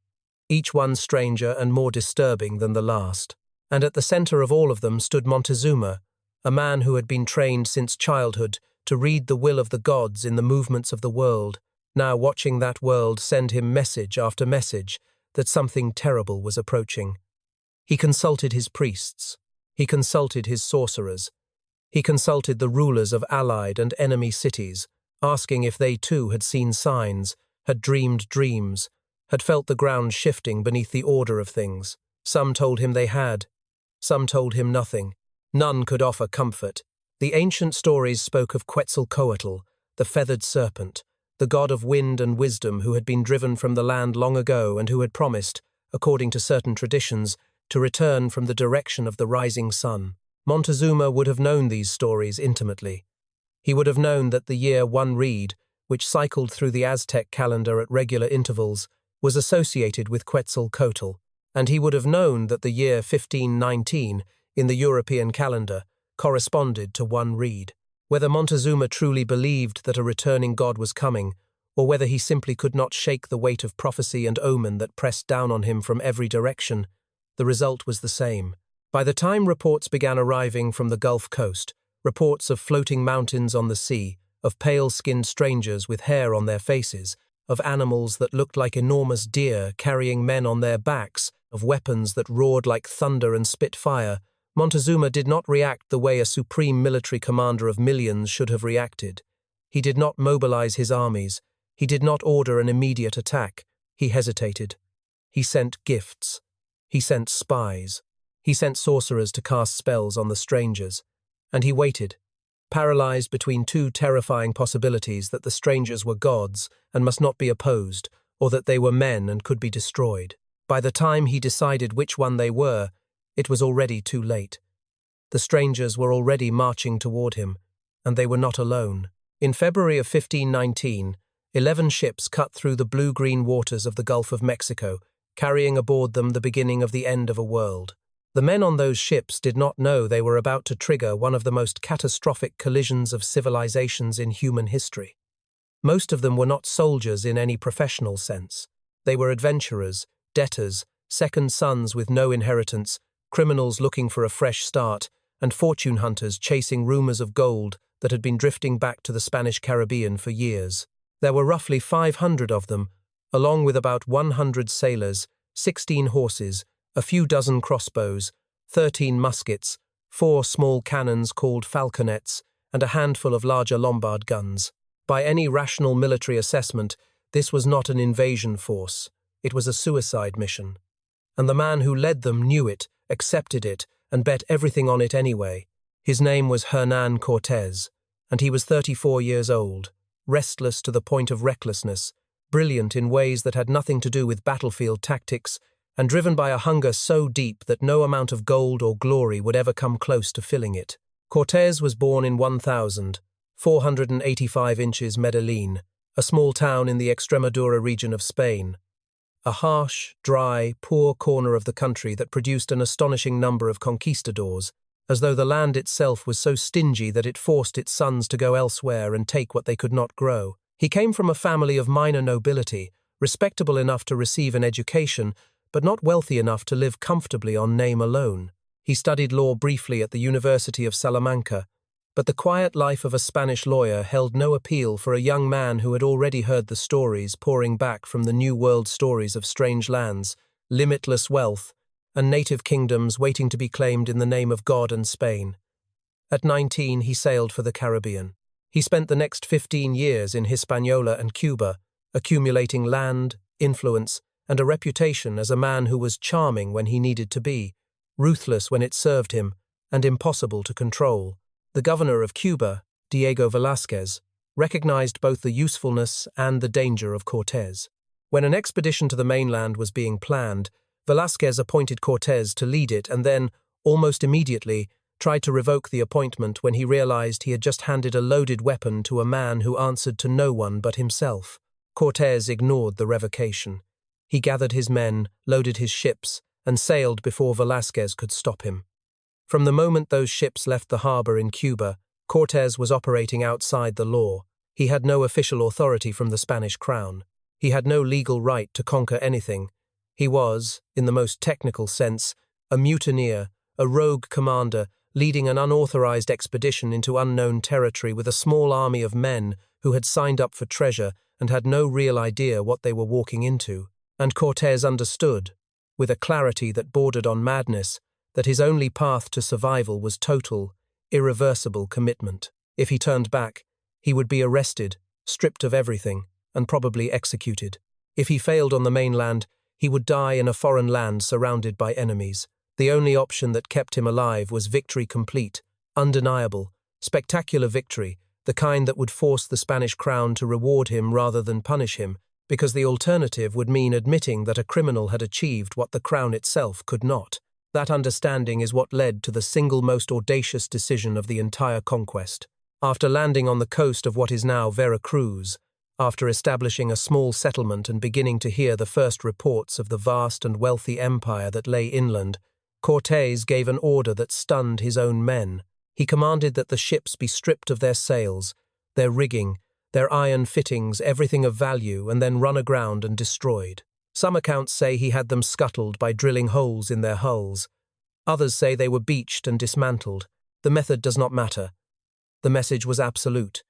each one stranger and more disturbing than the last. And at the center of all of them stood Montezuma, a man who had been trained since childhood to read the will of the gods in the movements of the world, now watching that world send him message after message that something terrible was approaching. He consulted his priests. He consulted his sorcerers. He consulted the rulers of allied and enemy cities, asking if they too had seen signs, had dreamed dreams, had felt the ground shifting beneath the order of things. Some told him they had. Some told him nothing. None could offer comfort. The ancient stories spoke of Quetzalcoatl, the feathered serpent, the god of wind and wisdom who had been driven from the land long ago and who had promised, according to certain traditions, to return from the direction of the rising sun. Montezuma would have known these stories intimately. He would have known that the year one reed, which cycled through the Aztec calendar at regular intervals, was associated with Quetzalcoatl, and he would have known that the year 1519 in the European calendar corresponded to one reed. Whether Montezuma truly believed that a returning god was coming, or whether he simply could not shake the weight of prophecy and omen that pressed down on him from every direction, the result was the same. By the time reports began arriving from the Gulf Coast, reports of floating mountains on the sea, of pale-skinned strangers with hair on their faces, of animals that looked like enormous deer carrying men on their backs, of weapons that roared like thunder and spit fire, Montezuma did not react the way a supreme military commander of millions should have reacted. He did not mobilize his armies. He did not order an immediate attack. He hesitated. He sent gifts. He sent spies. He sent sorcerers to cast spells on the strangers. And he waited, paralyzed between two terrifying possibilities: that the strangers were gods and must not be opposed, or that they were men and could be destroyed. By the time he decided which one they were, it was already too late. The strangers were already marching toward him, and they were not alone. In February of 1519, 11 ships cut through the blue-green waters of the Gulf of Mexico, carrying aboard them the beginning of the end of a world. The men on those ships did not know they were about to trigger one of the most catastrophic collisions of civilizations in human history. Most of them were not soldiers in any professional sense. They were adventurers, debtors, second sons with no inheritance, criminals looking for a fresh start, and fortune hunters chasing rumors of gold that had been drifting back to the Spanish Caribbean for years. There were roughly 500 of them, along with about 100 sailors, 16 horses, a few dozen crossbows, 13 muskets, 4 small cannons called falconets, and a handful of larger Lombard guns. By any rational military assessment, this was not an invasion force. It was a suicide mission. And the man who led them knew it, accepted it, and bet everything on it anyway. His name was Hernán Cortés, and he was 34 years old, restless to the point of recklessness, brilliant in ways that had nothing to do with battlefield tactics, and driven by a hunger so deep that no amount of gold or glory would ever come close to filling it. Cortés was born in 1485 inches Medellin, a small town in the Extremadura region of Spain. A harsh, dry, poor corner of the country that produced an astonishing number of conquistadors, as though the land itself was so stingy that it forced its sons to go elsewhere and take what they could not grow. He came from a family of minor nobility, respectable enough to receive an education, but not wealthy enough to live comfortably on name alone. He studied law briefly at the University of Salamanca, but the quiet life of a Spanish lawyer held no appeal for a young man who had already heard the stories pouring back from the New World stories of strange lands, limitless wealth, and native kingdoms waiting to be claimed in the name of God and Spain. At 19, he sailed for the Caribbean. He spent the next 15 years in Hispaniola and Cuba, accumulating land, influence, and a reputation as a man who was charming when he needed to be, ruthless when it served him, and impossible to control. The governor of Cuba, Diego Velázquez, recognized both the usefulness and the danger of Cortés. When an expedition to the mainland was being planned, Velázquez appointed Cortés to lead it and then, almost immediately, tried to revoke the appointment when he realized he had just handed a loaded weapon to a man who answered to no one but himself. Cortés ignored the revocation. He gathered his men, loaded his ships, and sailed before Velázquez could stop him. From the moment those ships left the harbor in Cuba, Cortés was operating outside the law. He had no official authority from the Spanish crown. He had no legal right to conquer anything. He was, in the most technical sense, a mutineer, a rogue commander, leading an unauthorized expedition into unknown territory with a small army of men who had signed up for treasure and had no real idea what they were walking into. And Cortés understood, with a clarity that bordered on madness, that his only path to survival was total, irreversible commitment. If he turned back, he would be arrested, stripped of everything, and probably executed. If he failed on the mainland, he would die in a foreign land surrounded by enemies. The only option that kept him alive was victory complete, undeniable, spectacular victory, the kind that would force the Spanish crown to reward him rather than punish him, because the alternative would mean admitting that a criminal had achieved what the crown itself could not. That understanding is what led to the single most audacious decision of the entire conquest. After landing on the coast of what is now Veracruz, after establishing a small settlement and beginning to hear the first reports of the vast and wealthy empire that lay inland, Cortés gave an order that stunned his own men. He commanded that the ships be stripped of their sails, their rigging, their iron fittings, everything of value, and then run aground and destroyed. Some accounts say he had them scuttled by drilling holes in their hulls. Others say they were beached and dismantled. The method does not matter. The message was absolute.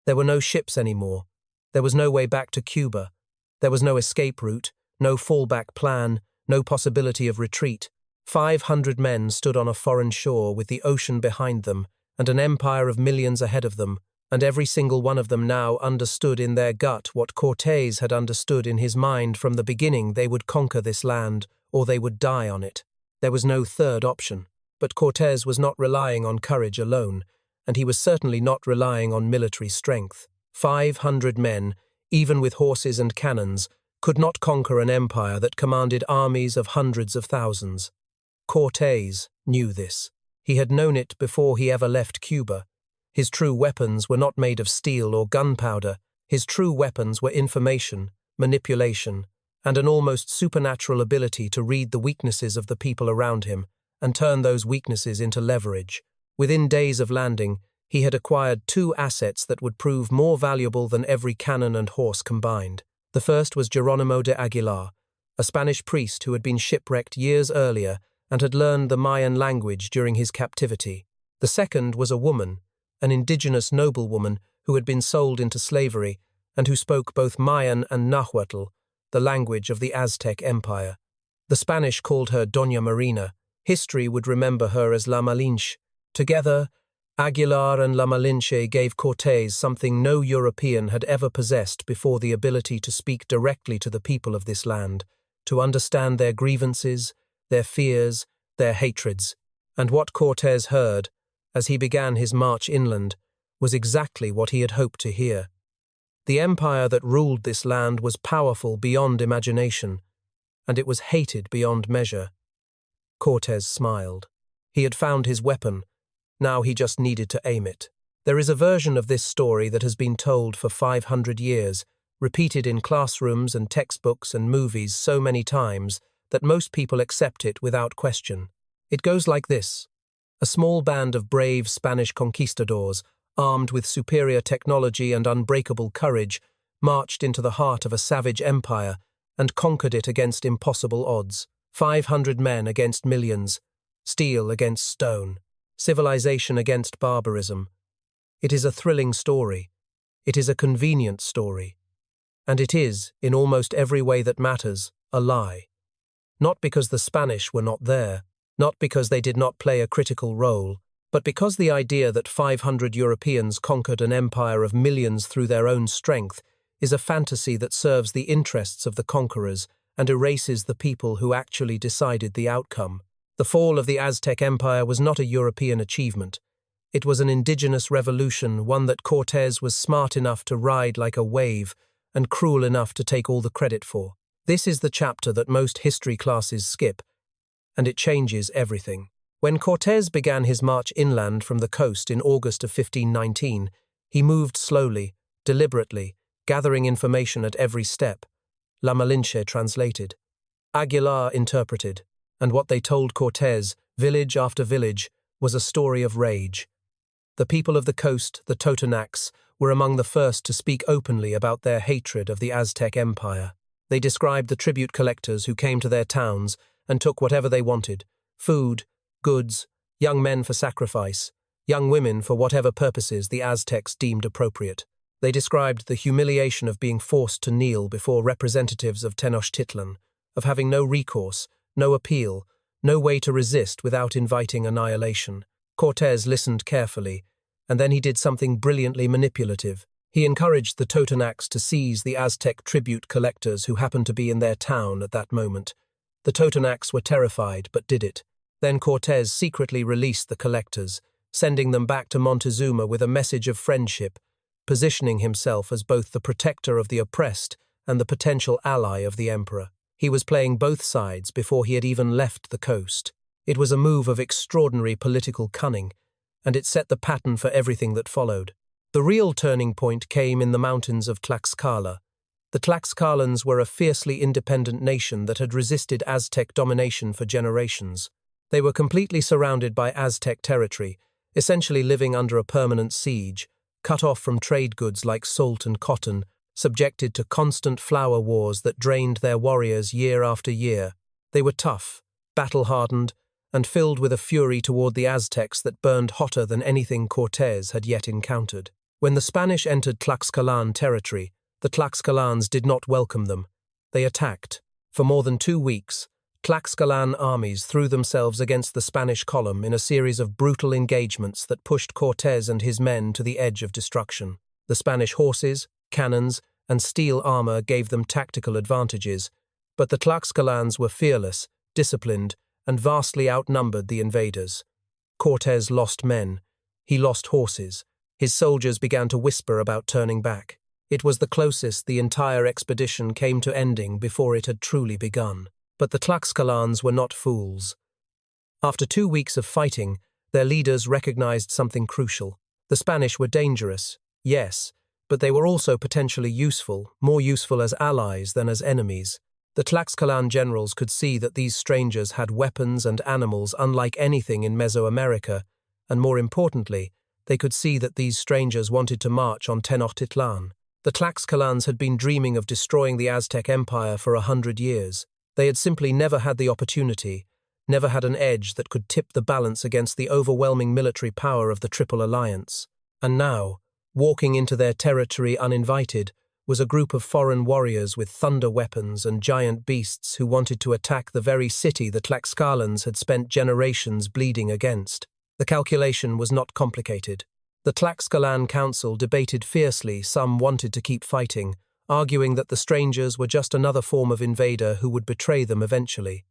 There were no ships anymore. There was no way back to Cuba. There was no escape route, no fallback plan, no possibility of retreat. 500 men stood on a foreign shore with the ocean behind them and an empire of millions ahead of them, and every single one of them now understood in their gut what Cortés had understood in his mind from the beginning: they would conquer this land, or they would die on it. There was no third option. But Cortés was not relying on courage alone, and he was certainly not relying on military strength. 500 men, even with horses and cannons, could not conquer an empire that commanded armies of hundreds of thousands. Cortés knew this. He had known it before he ever left Cuba. His true weapons were not made of steel or gunpowder. His true weapons were information, manipulation, and an almost supernatural ability to read the weaknesses of the people around him and turn those weaknesses into leverage. Within days of landing, he had acquired two assets that would prove more valuable than every cannon and horse combined. The first was Jerónimo de Aguilar, a Spanish priest who had been shipwrecked years earlier and had learned the Mayan language during his captivity. The second was a woman, an indigenous noblewoman who had been sold into slavery and who spoke both Mayan and Nahuatl, the language of the Aztec Empire. The Spanish called her Doña Marina. History would remember her as La Malinche. Together, Aguilar and La Malinche gave Cortés something no European had ever possessed before: the ability to speak directly to the people of this land, to understand their grievances, their fears, their hatreds. And what Cortés heard, as he began his march inland, was exactly what he had hoped to hear. The empire that ruled this land was powerful beyond imagination, and it was hated beyond measure. Cortés smiled. He had found his weapon. Now he just needed to aim it. There is a version of this story that has been told for 500 years, repeated in classrooms and textbooks and movies so many times that most people accept it without question. It goes like this. A small band of brave Spanish conquistadors, armed with superior technology and unbreakable courage, marched into the heart of a savage empire and conquered it against impossible odds. 500 men against millions, steel against stone, civilization against barbarism. It is a thrilling story. It is a convenient story. And it is, in almost every way that matters, a lie. Not because the Spanish were not there, not because they did not play a critical role, but because the idea that 500 Europeans conquered an empire of millions through their own strength is a fantasy that serves the interests of the conquerors and erases the people who actually decided the outcome. The fall of the Aztec Empire was not a European achievement. It was an indigenous revolution, one that Cortés was smart enough to ride like a wave and cruel enough to take all the credit for. This is the chapter that most history classes skip, and it changes everything. When Cortés began his march inland from the coast in August of 1519, he moved slowly, deliberately, gathering information at every step. La Malinche translated. Aguilar interpreted, and what they told Cortés, village after village, was a story of rage. The people of the coast, the Totonacs, were among the first to speak openly about their hatred of the Aztec Empire. They described the tribute collectors who came to their towns and took whatever they wanted: food, goods, young men for sacrifice, young women for whatever purposes the Aztecs deemed appropriate. They described the humiliation of being forced to kneel before representatives of Tenochtitlan, of having no recourse, no appeal, no way to resist without inviting annihilation. Cortés listened carefully, and then he did something brilliantly manipulative. He encouraged the Totonacs to seize the Aztec tribute collectors who happened to be in their town at that moment. The Totonacs were terrified, but did it. Then Cortés secretly released the collectors, sending them back to Montezuma with a message of friendship, positioning himself as both the protector of the oppressed and the potential ally of the emperor. He was playing both sides before he had even left the coast. It was a move of extraordinary political cunning, and it set the pattern for everything that followed. The real turning point came in the mountains of Tlaxcala. The Tlaxcalans were a fiercely independent nation that had resisted Aztec domination for generations. They were completely surrounded by Aztec territory, essentially living under a permanent siege, cut off from trade goods like salt and cotton, subjected to constant flower wars that drained their warriors year after year. They were tough, battle-hardened, and filled with a fury toward the Aztecs that burned hotter than anything Cortés had yet encountered. When the Spanish entered Tlaxcalan territory, the Tlaxcalans did not welcome them. They attacked. For more than 2 weeks, Tlaxcalan armies threw themselves against the Spanish column in a series of brutal engagements that pushed Cortés and his men to the edge of destruction. The Spanish horses, cannons, and steel armor gave them tactical advantages, but the Tlaxcalans were fearless, disciplined, and vastly outnumbered the invaders. Cortés lost men. He lost horses. His soldiers began to whisper about turning back. It was the closest the entire expedition came to ending before it had truly begun. But the Tlaxcalans were not fools. After 2 weeks of fighting, their leaders recognized something crucial. The Spanish were dangerous, yes, but they were also potentially useful, more useful as allies than as enemies. The Tlaxcalan generals could see that these strangers had weapons and animals unlike anything in Mesoamerica, and more importantly, they could see that these strangers wanted to march on Tenochtitlan. The Tlaxcalans had been dreaming of destroying the Aztec Empire for 100 years. They had simply never had the opportunity, never had an edge that could tip the balance against the overwhelming military power of the Triple Alliance. And now, walking into their territory uninvited, was a group of foreign warriors with thunder weapons and giant beasts who wanted to attack the very city the Tlaxcalans had spent generations bleeding against. The calculation was not complicated. The Tlaxcalan council debated fiercely. Some wanted to keep fighting, arguing that the strangers were just another form of invader who would betray them eventually.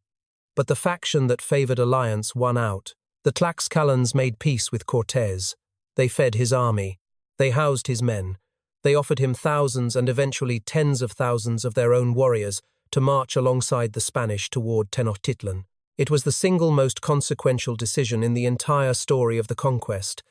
But the faction that favored alliance won out. The Tlaxcalans made peace with Cortés. They fed his army. They housed his men. They offered him thousands and eventually tens of thousands of their own warriors to march alongside the Spanish toward Tenochtitlan. It was the single most consequential decision in the entire story of the conquest,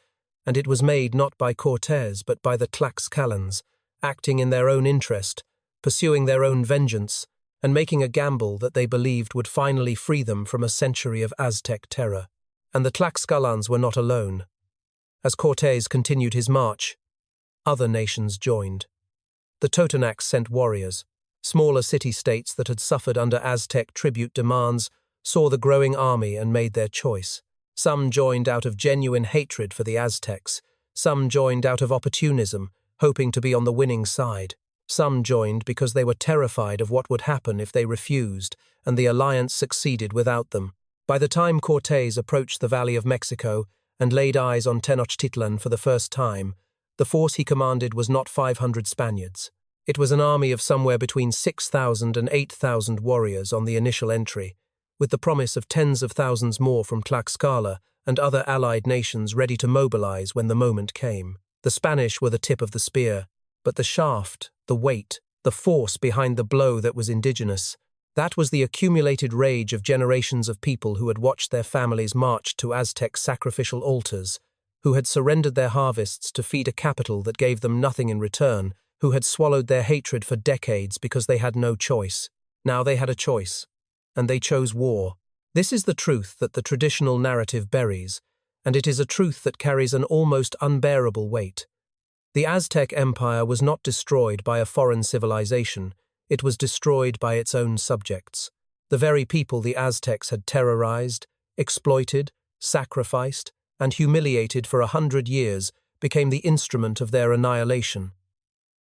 and it was made not by Cortés but by the Tlaxcalans, acting in their own interest, pursuing their own vengeance, and making a gamble that they believed would finally free them from a century of Aztec terror. And the Tlaxcalans were not alone. As Cortés continued his march, other nations joined. The Totonacs sent warriors. Smaller city-states that had suffered under Aztec tribute demands saw the growing army and made their choice. Some joined out of genuine hatred for the Aztecs. Some joined out of opportunism, hoping to be on the winning side. Some joined because they were terrified of what would happen if they refused, and the alliance succeeded without them. By the time Cortés approached the Valley of Mexico and laid eyes on Tenochtitlan for the first time, the force he commanded was not 500 Spaniards. It was an army of somewhere between 6,000 and 8,000 warriors on the initial entry, with the promise of tens of thousands more from Tlaxcala and other allied nations ready to mobilize when the moment came. The Spanish were the tip of the spear, but the shaft, the weight, the force behind the blow that was indigenous, that was the accumulated rage of generations of people who had watched their families march to Aztec sacrificial altars, who had surrendered their harvests to feed a capital that gave them nothing in return, who had swallowed their hatred for decades because they had no choice. Now they had a choice, and they chose war. This is the truth that the traditional narrative buries, and it is a truth that carries an almost unbearable weight. The Aztec Empire was not destroyed by a foreign civilization, it was destroyed by its own subjects. The very people the Aztecs had terrorized, exploited, sacrificed, and humiliated for 100 years became the instrument of their annihilation.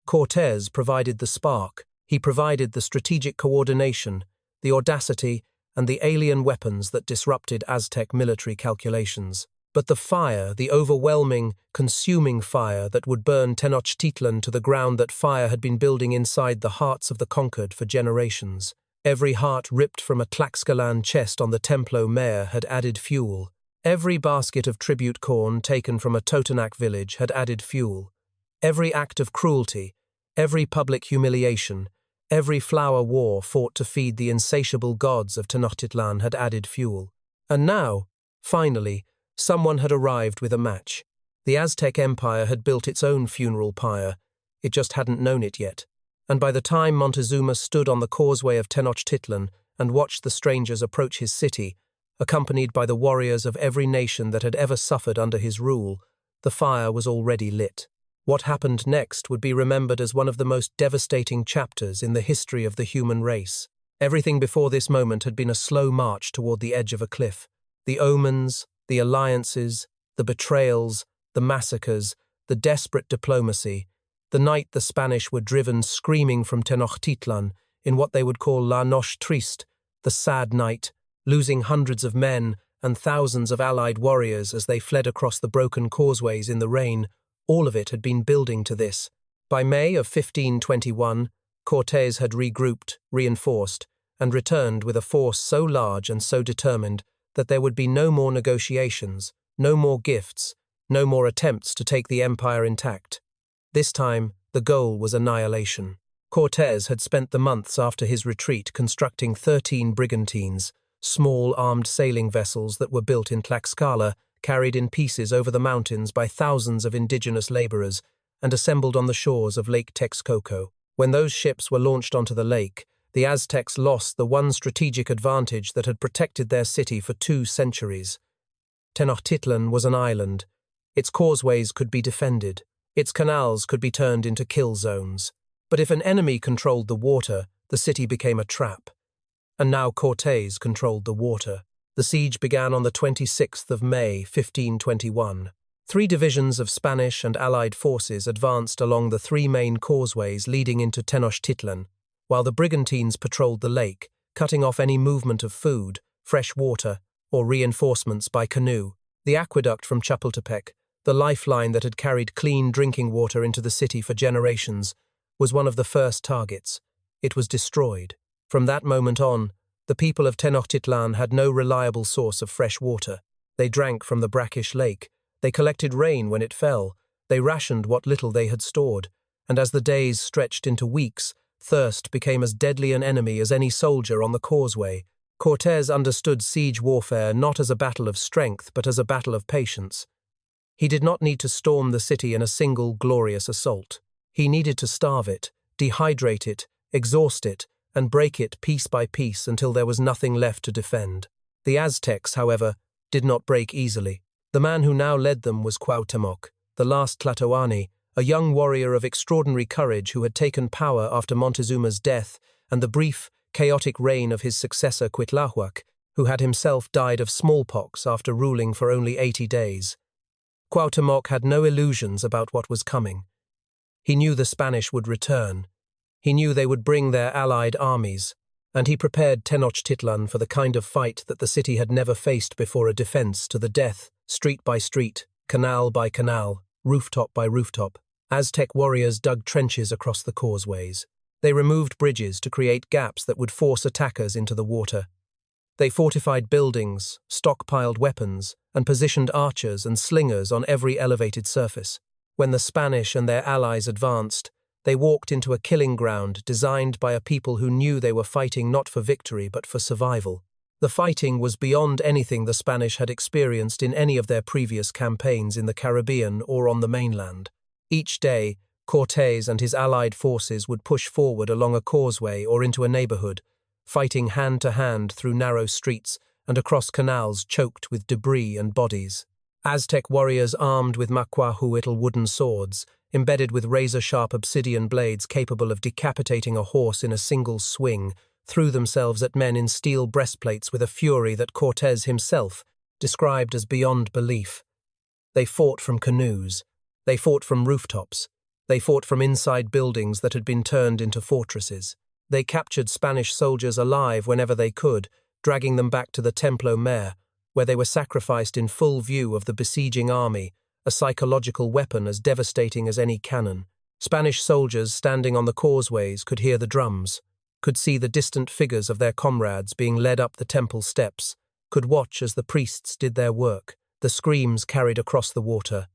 Cortés provided the spark. He provided the strategic coordination, the audacity, and the alien weapons that disrupted Aztec military calculations. But the fire, the overwhelming, consuming fire that would burn Tenochtitlan to the ground, that fire had been building inside the hearts of the conquered for generations. Every heart ripped from a Tlaxcalan chest on the Templo Mayor had added fuel. Every basket of tribute corn taken from a Totonac village had added fuel. Every act of cruelty, every public humiliation, every flower war fought to feed the insatiable gods of Tenochtitlan had added fuel. And now, finally, someone had arrived with a match. The Aztec Empire had built its own funeral pyre. It just hadn't known it yet. And by the time Montezuma stood on the causeway of Tenochtitlan and watched the strangers approach his city, accompanied by the warriors of every nation that had ever suffered under his rule, the fire was already lit. What happened next would be remembered as one of the most devastating chapters in the history of the human race. Everything before this moment had been a slow march toward the edge of a cliff. The omens, the alliances, the betrayals, the massacres, the desperate diplomacy. The night the Spanish were driven screaming from Tenochtitlan in what they would call La Noche Triste, the sad night, losing hundreds of men and thousands of allied warriors as they fled across the broken causeways in the rain. All of it had been building to this. By May of 1521, Cortés had regrouped, reinforced, and returned with a force so large and so determined that there would be no more negotiations, no more gifts, no more attempts to take the empire intact. This time, the goal was annihilation. Cortés had spent the months after his retreat constructing 13 brigantines, small armed sailing vessels that were built in Tlaxcala, carried in pieces over the mountains by thousands of indigenous laborers, and assembled on the shores of Lake Texcoco. When those ships were launched onto the lake, the Aztecs lost the one strategic advantage that had protected their city for 2 centuries. Tenochtitlan was an island. Its causeways could be defended. Its canals could be turned into kill zones. But if an enemy controlled the water, the city became a trap. And now Cortés controlled the water. The siege began on the 26th of May, 1521. 3 divisions of Spanish and Allied forces advanced along the 3 main causeways leading into Tenochtitlan, while the brigantines patrolled the lake, cutting off any movement of food, fresh water, or reinforcements by canoe. The aqueduct from Chapultepec, the lifeline that had carried clean drinking water into the city for generations, was one of the first targets. It was destroyed. From that moment on, the people of Tenochtitlan had no reliable source of fresh water. They drank from the brackish lake. They collected rain when it fell. They rationed what little they had stored. And as the days stretched into weeks, thirst became as deadly an enemy as any soldier on the causeway. Cortés understood siege warfare not as a battle of strength, but as a battle of patience. He did not need to storm the city in a single glorious assault. He needed to starve it, dehydrate it, exhaust it, and break it piece by piece until there was nothing left to defend. The Aztecs, however, did not break easily. The man who now led them was Cuauhtémoc, the last Tlatoani, a young warrior of extraordinary courage who had taken power after Montezuma's death and the brief, chaotic reign of his successor Cuitlahuac, who had himself died of smallpox after ruling for only 80 days. Cuauhtémoc had no illusions about what was coming. He knew the Spanish would return. He knew they would bring their allied armies, and he prepared Tenochtitlan for the kind of fight that the city had never faced before, a defense to the death, street by street, canal by canal, rooftop by rooftop. Aztec warriors dug trenches across the causeways. They removed bridges to create gaps that would force attackers into the water. They fortified buildings, stockpiled weapons, and positioned archers and slingers on every elevated surface. When the Spanish and their allies advanced, they walked into a killing ground designed by a people who knew they were fighting not for victory but for survival. The fighting was beyond anything the Spanish had experienced in any of their previous campaigns in the Caribbean or on the mainland. Each day, Cortés and his allied forces would push forward along a causeway or into a neighborhood, fighting hand to hand through narrow streets and across canals choked with debris and bodies. Aztec warriors armed with macuahuitl wooden swords, embedded with razor-sharp obsidian blades capable of decapitating a horse in a single swing, threw themselves at men in steel breastplates with a fury that Cortés himself described as beyond belief. They fought from canoes. They fought from rooftops. They fought from inside buildings that had been turned into fortresses. They captured Spanish soldiers alive whenever they could, dragging them back to the Templo Mayor, where they were sacrificed in full view of the besieging army, a psychological weapon as devastating as any cannon. Spanish soldiers standing on the causeways could hear the drums, could see the distant figures of their comrades being led up the temple steps, could watch as the priests did their work, the screams carried across the water.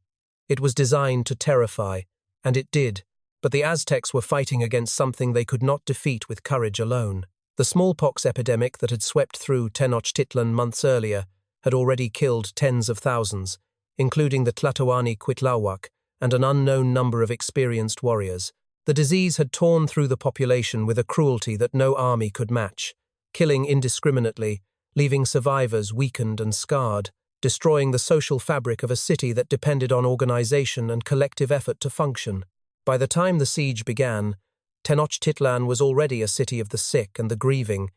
It was designed to terrify, and it did, but the Aztecs were fighting against something they could not defeat with courage alone. The smallpox epidemic that had swept through Tenochtitlan months earlier had already killed tens of thousands, including the Tlatoani Cuitlawak and an unknown number of experienced warriors. The disease had torn through the population with a cruelty that no army could match, killing indiscriminately, leaving survivors weakened and scarred, destroying the social fabric of a city that depended on organization and collective effort to function. By the time the siege began, Tenochtitlan was already a city of the sick and the grieving,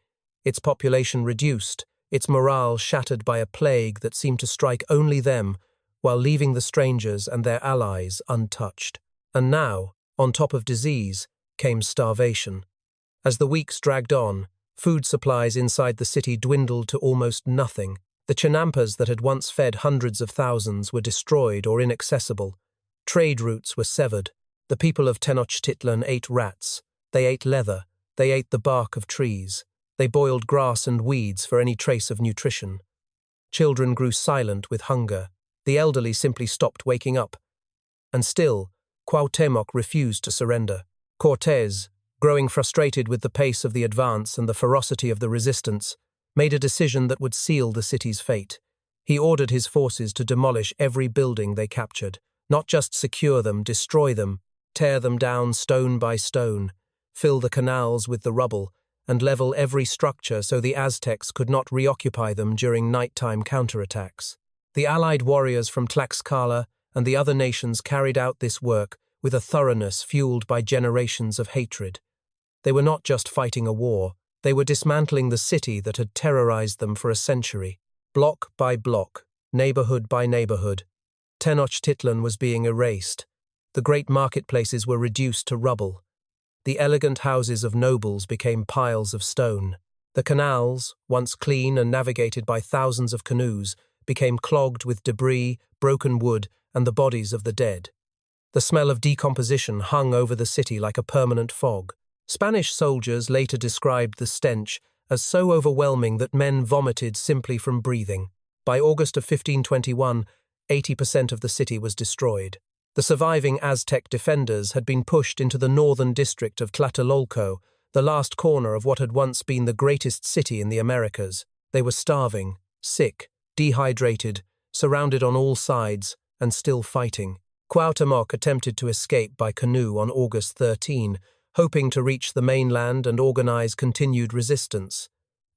its population reduced, its morale shattered by a plague that seemed to strike only them, while leaving the strangers and their allies untouched. And now, on top of disease, came starvation. As the weeks dragged on, food supplies inside the city dwindled to almost nothing. The chinampas that had once fed hundreds of thousands were destroyed or inaccessible. Trade routes were severed. The people of Tenochtitlan ate rats. They ate leather. They ate the bark of trees. They boiled grass and weeds for any trace of nutrition. Children grew silent with hunger. The elderly simply stopped waking up. And still, Cuauhtémoc refused to surrender. Cortés, growing frustrated with the pace of the advance and the ferocity of the resistance, made a decision that would seal the city's fate. He ordered his forces to demolish every building they captured, not just secure them, destroy them, tear them down stone by stone, fill the canals with the rubble, and level every structure so the Aztecs could not reoccupy them during nighttime counterattacks. The allied warriors from Tlaxcala and the other nations carried out this work with a thoroughness fueled by generations of hatred. They were not just fighting a war, they were dismantling the city that had terrorized them for a century. Block by block, neighborhood by neighborhood, Tenochtitlan was being erased. The great marketplaces were reduced to rubble. The elegant houses of nobles became piles of stone. The canals, once clean and navigated by thousands of canoes, became clogged with debris, broken wood, and the bodies of the dead. The smell of decomposition hung over the city like a permanent fog. Spanish soldiers later described the stench as so overwhelming that men vomited simply from breathing. By August of 1521, 80% of the city was destroyed. The surviving Aztec defenders had been pushed into the northern district of Tlatelolco, the last corner of what had once been the greatest city in the Americas. They were starving, sick, dehydrated, surrounded on all sides, and still fighting. Cuauhtémoc attempted to escape by canoe on August 13, hoping to reach the mainland and organize continued resistance.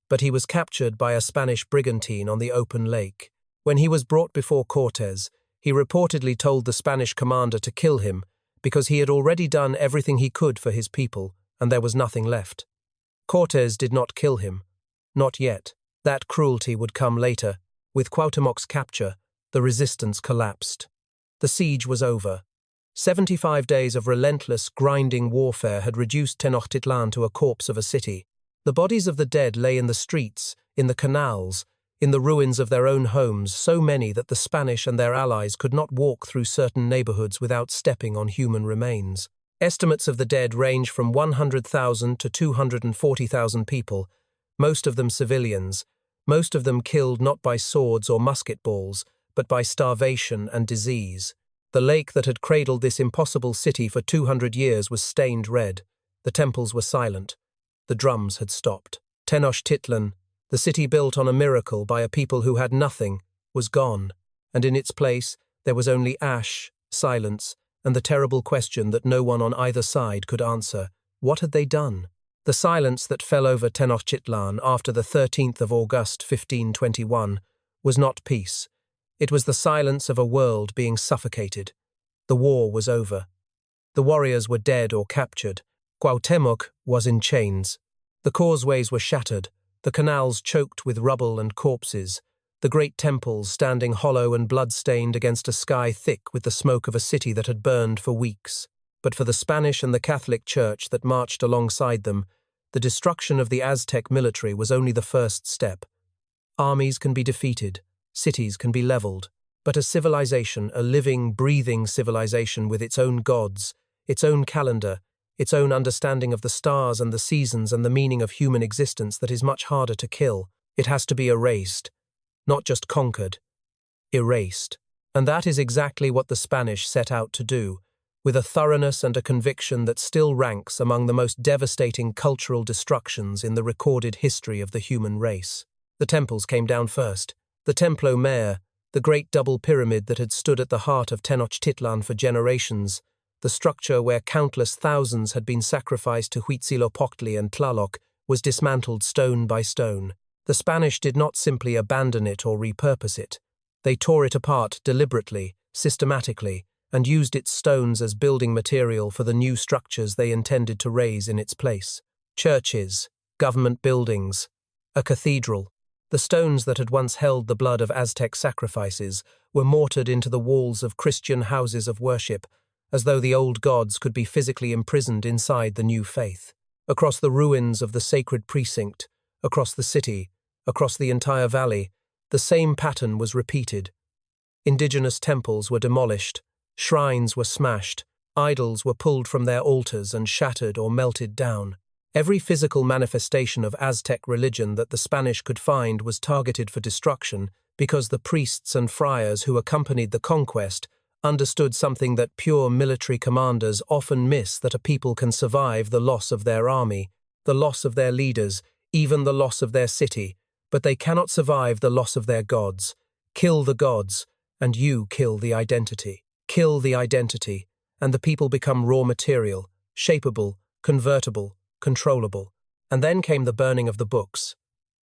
But he was captured by a Spanish brigantine on the open lake. When he was brought before Cortés, he reportedly told the Spanish commander to kill him because he had already done everything he could for his people and there was nothing left. Cortés did not kill him. Not yet. That cruelty would come later. With Cuauhtémoc's capture, the resistance collapsed. The siege was over. 75 days of relentless, grinding warfare had reduced Tenochtitlan to a corpse of a city. The bodies of the dead lay in the streets, in the canals, in the ruins of their own homes, so many that the Spanish and their allies could not walk through certain neighborhoods without stepping on human remains. Estimates of the dead range from 100,000 to 240,000 people, most of them civilians, most of them killed not by swords or musket balls, but by starvation and disease. The lake that had cradled this impossible city for 200 years was stained red. The temples were silent. The drums had stopped. Tenochtitlan, the city built on a miracle by a people who had nothing, was gone, and in its place there was only ash, silence, and the terrible question that no one on either side could answer. What had they done? The silence that fell over Tenochtitlan after the 13th of August 1521 was not peace. It was the silence of a world being suffocated. The war was over. The warriors were dead or captured. Cuauhtémoc was in chains. The causeways were shattered, the canals choked with rubble and corpses, the great temples standing hollow and blood-stained against a sky thick with the smoke of a city that had burned for weeks. But for the Spanish and the Catholic Church that marched alongside them, the destruction of the Aztec military was only the first step. Armies can be defeated. Cities can be leveled, but a civilization, a living, breathing civilization with its own gods, its own calendar, its own understanding of the stars and the seasons and the meaning of human existence that is much harder to kill. It has to be erased, not just conquered, erased. And that is exactly what the Spanish set out to do, with a thoroughness and a conviction that still ranks among the most devastating cultural destructions in the recorded history of the human race. The temples came down first. The Templo Mayor, the great double pyramid that had stood at the heart of Tenochtitlan for generations, the structure where countless thousands had been sacrificed to Huitzilopochtli and Tlaloc, was dismantled stone by stone. The Spanish did not simply abandon it or repurpose it. They tore it apart deliberately, systematically, and used its stones as building material for the new structures they intended to raise in its place. Churches, government buildings, a cathedral. The stones that had once held the blood of Aztec sacrifices were mortared into the walls of Christian houses of worship, as though the old gods could be physically imprisoned inside the new faith. Across the ruins of the sacred precinct, across the city, across the entire valley, the same pattern was repeated. Indigenous temples were demolished, shrines were smashed, idols were pulled from their altars and shattered or melted down. Every physical manifestation of Aztec religion that the Spanish could find was targeted for destruction because the priests and friars who accompanied the conquest understood something that pure military commanders often miss: that a people can survive the loss of their army, the loss of their leaders, even the loss of their city, but they cannot survive the loss of their gods. Kill the gods, and you kill the identity. Kill the identity, and the people become raw material, shapeable, convertible, controllable. And then came the burning of the books.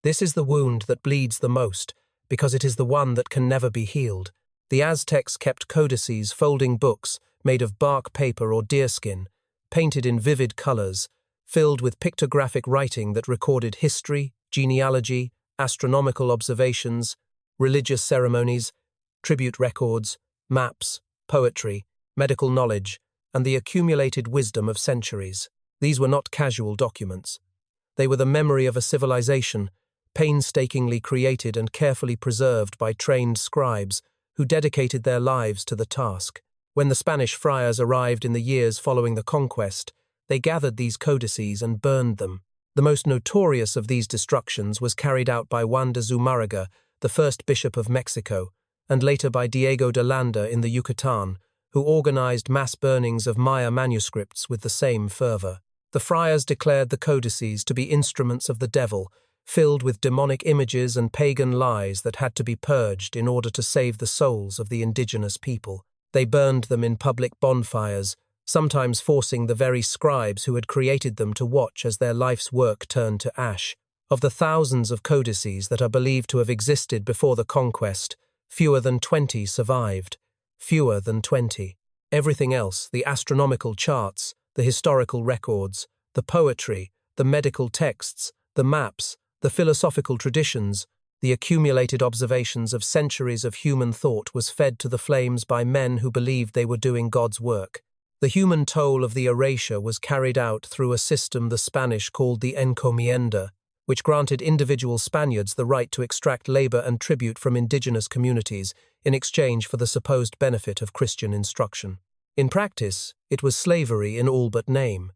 This is the wound that bleeds the most, because it is the one that can never be healed. The Aztecs kept codices, folding books made of bark paper or deerskin, painted in vivid colors, filled with pictographic writing that recorded history, genealogy, astronomical observations, religious ceremonies, tribute records, maps, poetry, medical knowledge, and the accumulated wisdom of centuries. These were not casual documents. They were the memory of a civilization, painstakingly created and carefully preserved by trained scribes who dedicated their lives to the task. When the Spanish friars arrived in the years following the conquest, they gathered these codices and burned them. The most notorious of these destructions was carried out by Juan de Zumárraga, the first bishop of Mexico, and later by Diego de Landa in the Yucatan, who organized mass burnings of Maya manuscripts with the same fervor. The friars declared the codices to be instruments of the devil, filled with demonic images and pagan lies that had to be purged in order to save the souls of the indigenous people. They burned them in public bonfires, sometimes forcing the very scribes who had created them to watch as their life's work turned to ash. Of the thousands of codices that are believed to have existed before the conquest, fewer than 20 survived. Fewer than 20. Everything else, the astronomical charts, the historical records, the poetry, the medical texts, the maps, the philosophical traditions, the accumulated observations of centuries of human thought was fed to the flames by men who believed they were doing God's work. The human toll of the erasure was carried out through a system the Spanish called the encomienda, which granted individual Spaniards the right to extract labor and tribute from indigenous communities in exchange for the supposed benefit of Christian instruction. In practice, it was slavery in all but name.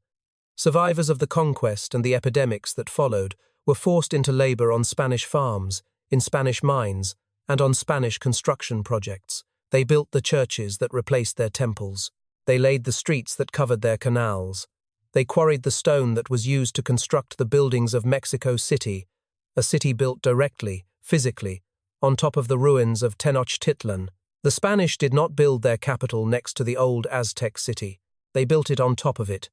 Survivors of the conquest and the epidemics that followed were forced into labor on Spanish farms, in Spanish mines, and on Spanish construction projects. They built the churches that replaced their temples. They laid the streets that covered their canals. They quarried the stone that was used to construct the buildings of Mexico City, a city built directly, physically, on top of the ruins of Tenochtitlan. The Spanish did not build their capital next to the old Aztec city. They built it on top of it.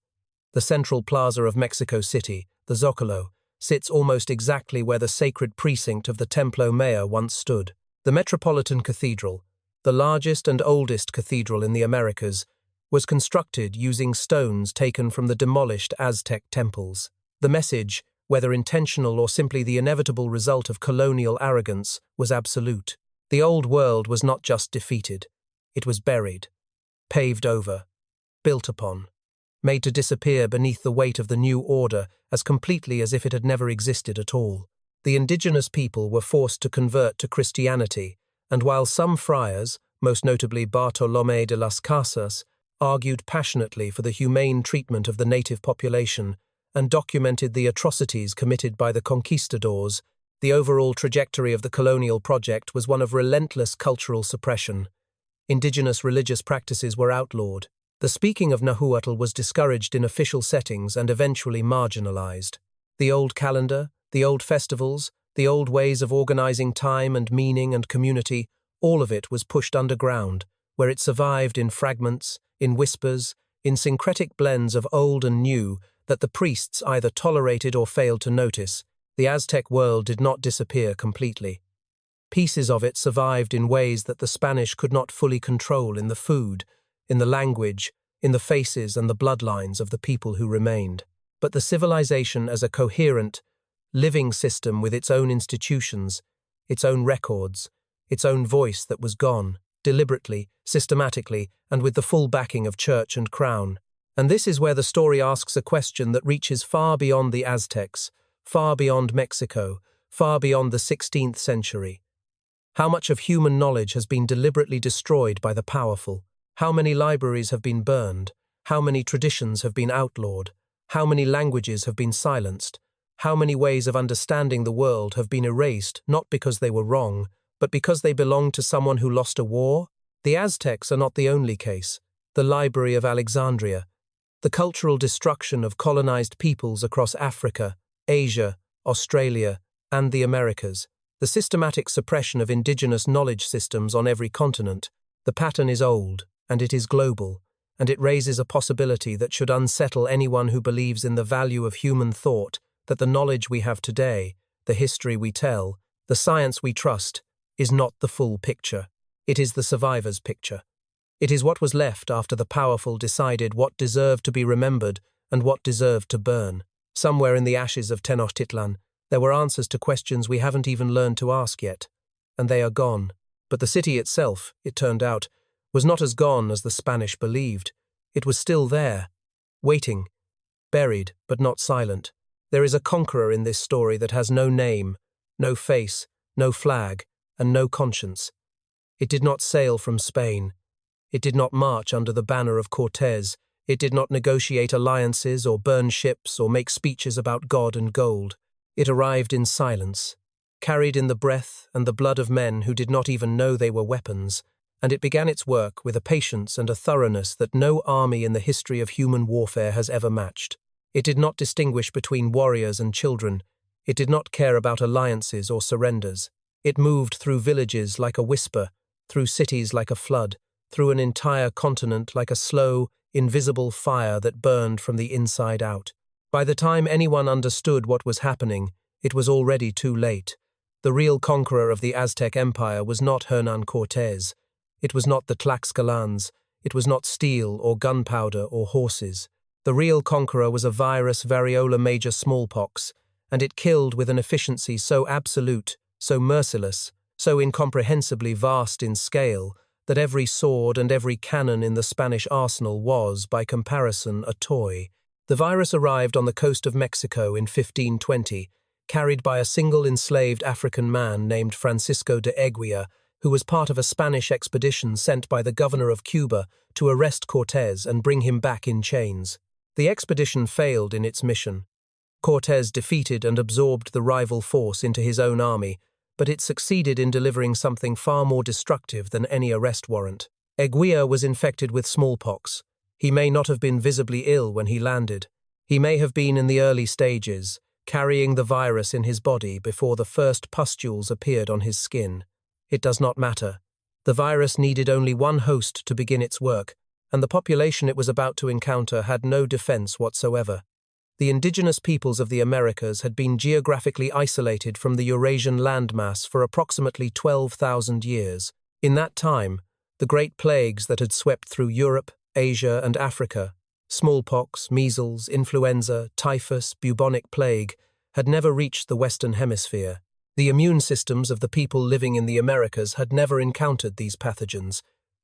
The central plaza of Mexico City, the Zócalo, sits almost exactly where the sacred precinct of the Templo Mayor once stood. The Metropolitan Cathedral, the largest and oldest cathedral in the Americas, was constructed using stones taken from the demolished Aztec temples. The message, whether intentional or simply the inevitable result of colonial arrogance, was absolute. The old world was not just defeated. It was buried, paved over, built upon, made to disappear beneath the weight of the new order as completely as if it had never existed at all. The indigenous people were forced to convert to Christianity, and while some friars, most notably Bartolomé de las Casas, argued passionately for the humane treatment of the native population and documented the atrocities committed by the conquistadors, the overall trajectory of the colonial project was one of relentless cultural suppression. Indigenous religious practices were outlawed. The speaking of Nahuatl was discouraged in official settings and eventually marginalized. The old calendar, the old festivals, The old ways of organizing time and meaning and community, all of it was pushed underground, where it survived in fragments, in whispers, in syncretic blends of old and new that the priests either tolerated or failed to notice. The Aztec world did not disappear completely. Pieces of it survived in ways that the Spanish could not fully control, in the food, in the language, in the faces and the bloodlines of the people who remained. But the civilization as a coherent, living system with its own institutions, its own records, its own voice that was gone, deliberately, systematically, and with the full backing of church and crown. And this is where the story asks a question that reaches far beyond the Aztecs, far beyond Mexico, far beyond the 16th century. How much of human knowledge has been deliberately destroyed by the powerful? How many libraries have been burned? How many traditions have been outlawed? How many languages have been silenced? How many ways of understanding the world have been erased, not because they were wrong, but because they belonged to someone who lost a war? The Aztecs are not the only case. The Library of Alexandria, the cultural destruction of colonized peoples across Africa, Asia, Australia, and the Americas, the systematic suppression of indigenous knowledge systems on every continent. The pattern is old, and it is global, and it raises a possibility that should unsettle anyone who believes in the value of human thought, that the knowledge we have today, the history we tell, the science we trust, is not the full picture. It is the survivor's picture. It is what was left after the powerful decided what deserved to be remembered and what deserved to burn. Somewhere in the ashes of Tenochtitlan, there were answers to questions we haven't even learned to ask yet, and they are gone. But the city itself, it turned out, was not as gone as the Spanish believed. It was still there, waiting, buried but not silent. There is a conqueror in this story that has no name, no face, no flag, and no conscience. It did not sail from Spain. It did not march under the banner of Cortés. It did not negotiate alliances or burn ships or make speeches about God and gold. It arrived in silence, carried in the breath and the blood of men who did not even know they were weapons, and it began its work with a patience and a thoroughness that no army in the history of human warfare has ever matched. It did not distinguish between warriors and children. It did not care about alliances or surrenders. It moved through villages like a whisper, through cities like a flood, through an entire continent like a slow, invisible fire that burned from the inside out. By the time anyone understood what was happening, it was already too late. The real conqueror of the Aztec Empire was not Hernán Cortés. It was not the Tlaxcalans. It was not steel or gunpowder or horses. The real conqueror was a virus, variola major smallpox, and it killed with an efficiency so absolute, so merciless, so incomprehensibly vast in scale, that every sword and every cannon in the Spanish arsenal was, by comparison, a toy. The virus arrived on the coast of Mexico in 1520, carried by a single enslaved African man named Francisco de Eguía, who was part of a Spanish expedition sent by the governor of Cuba to arrest Cortés and bring him back in chains. The expedition failed in its mission. Cortés defeated and absorbed the rival force into his own army, but it succeeded in delivering something far more destructive than any arrest warrant. Eguía was infected with smallpox. He may not have been visibly ill when he landed. He may have been in the early stages, carrying the virus in his body before the first pustules appeared on his skin. It does not matter. The virus needed only one host to begin its work, and the population it was about to encounter had no defense whatsoever. The indigenous peoples of the Americas had been geographically isolated from the Eurasian landmass for approximately 12,000 years. In that time, the great plagues that had swept through Europe, Asia, and Africa, smallpox, measles, influenza, typhus, bubonic plague, had never reached the Western Hemisphere. The immune systems of the people living in the Americas had never encountered these pathogens.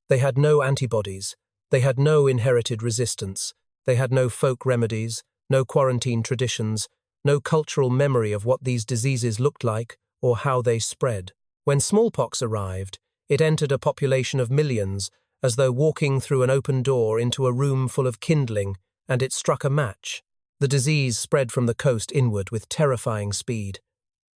They had no antibodies. They had no inherited resistance. They had no folk remedies, no quarantine traditions, no cultural memory of what these diseases looked like or how they spread. When smallpox arrived, it entered a population of millions, as though walking through an open door into a room full of kindling, and it struck a match. The disease spread from the coast inward with terrifying speed.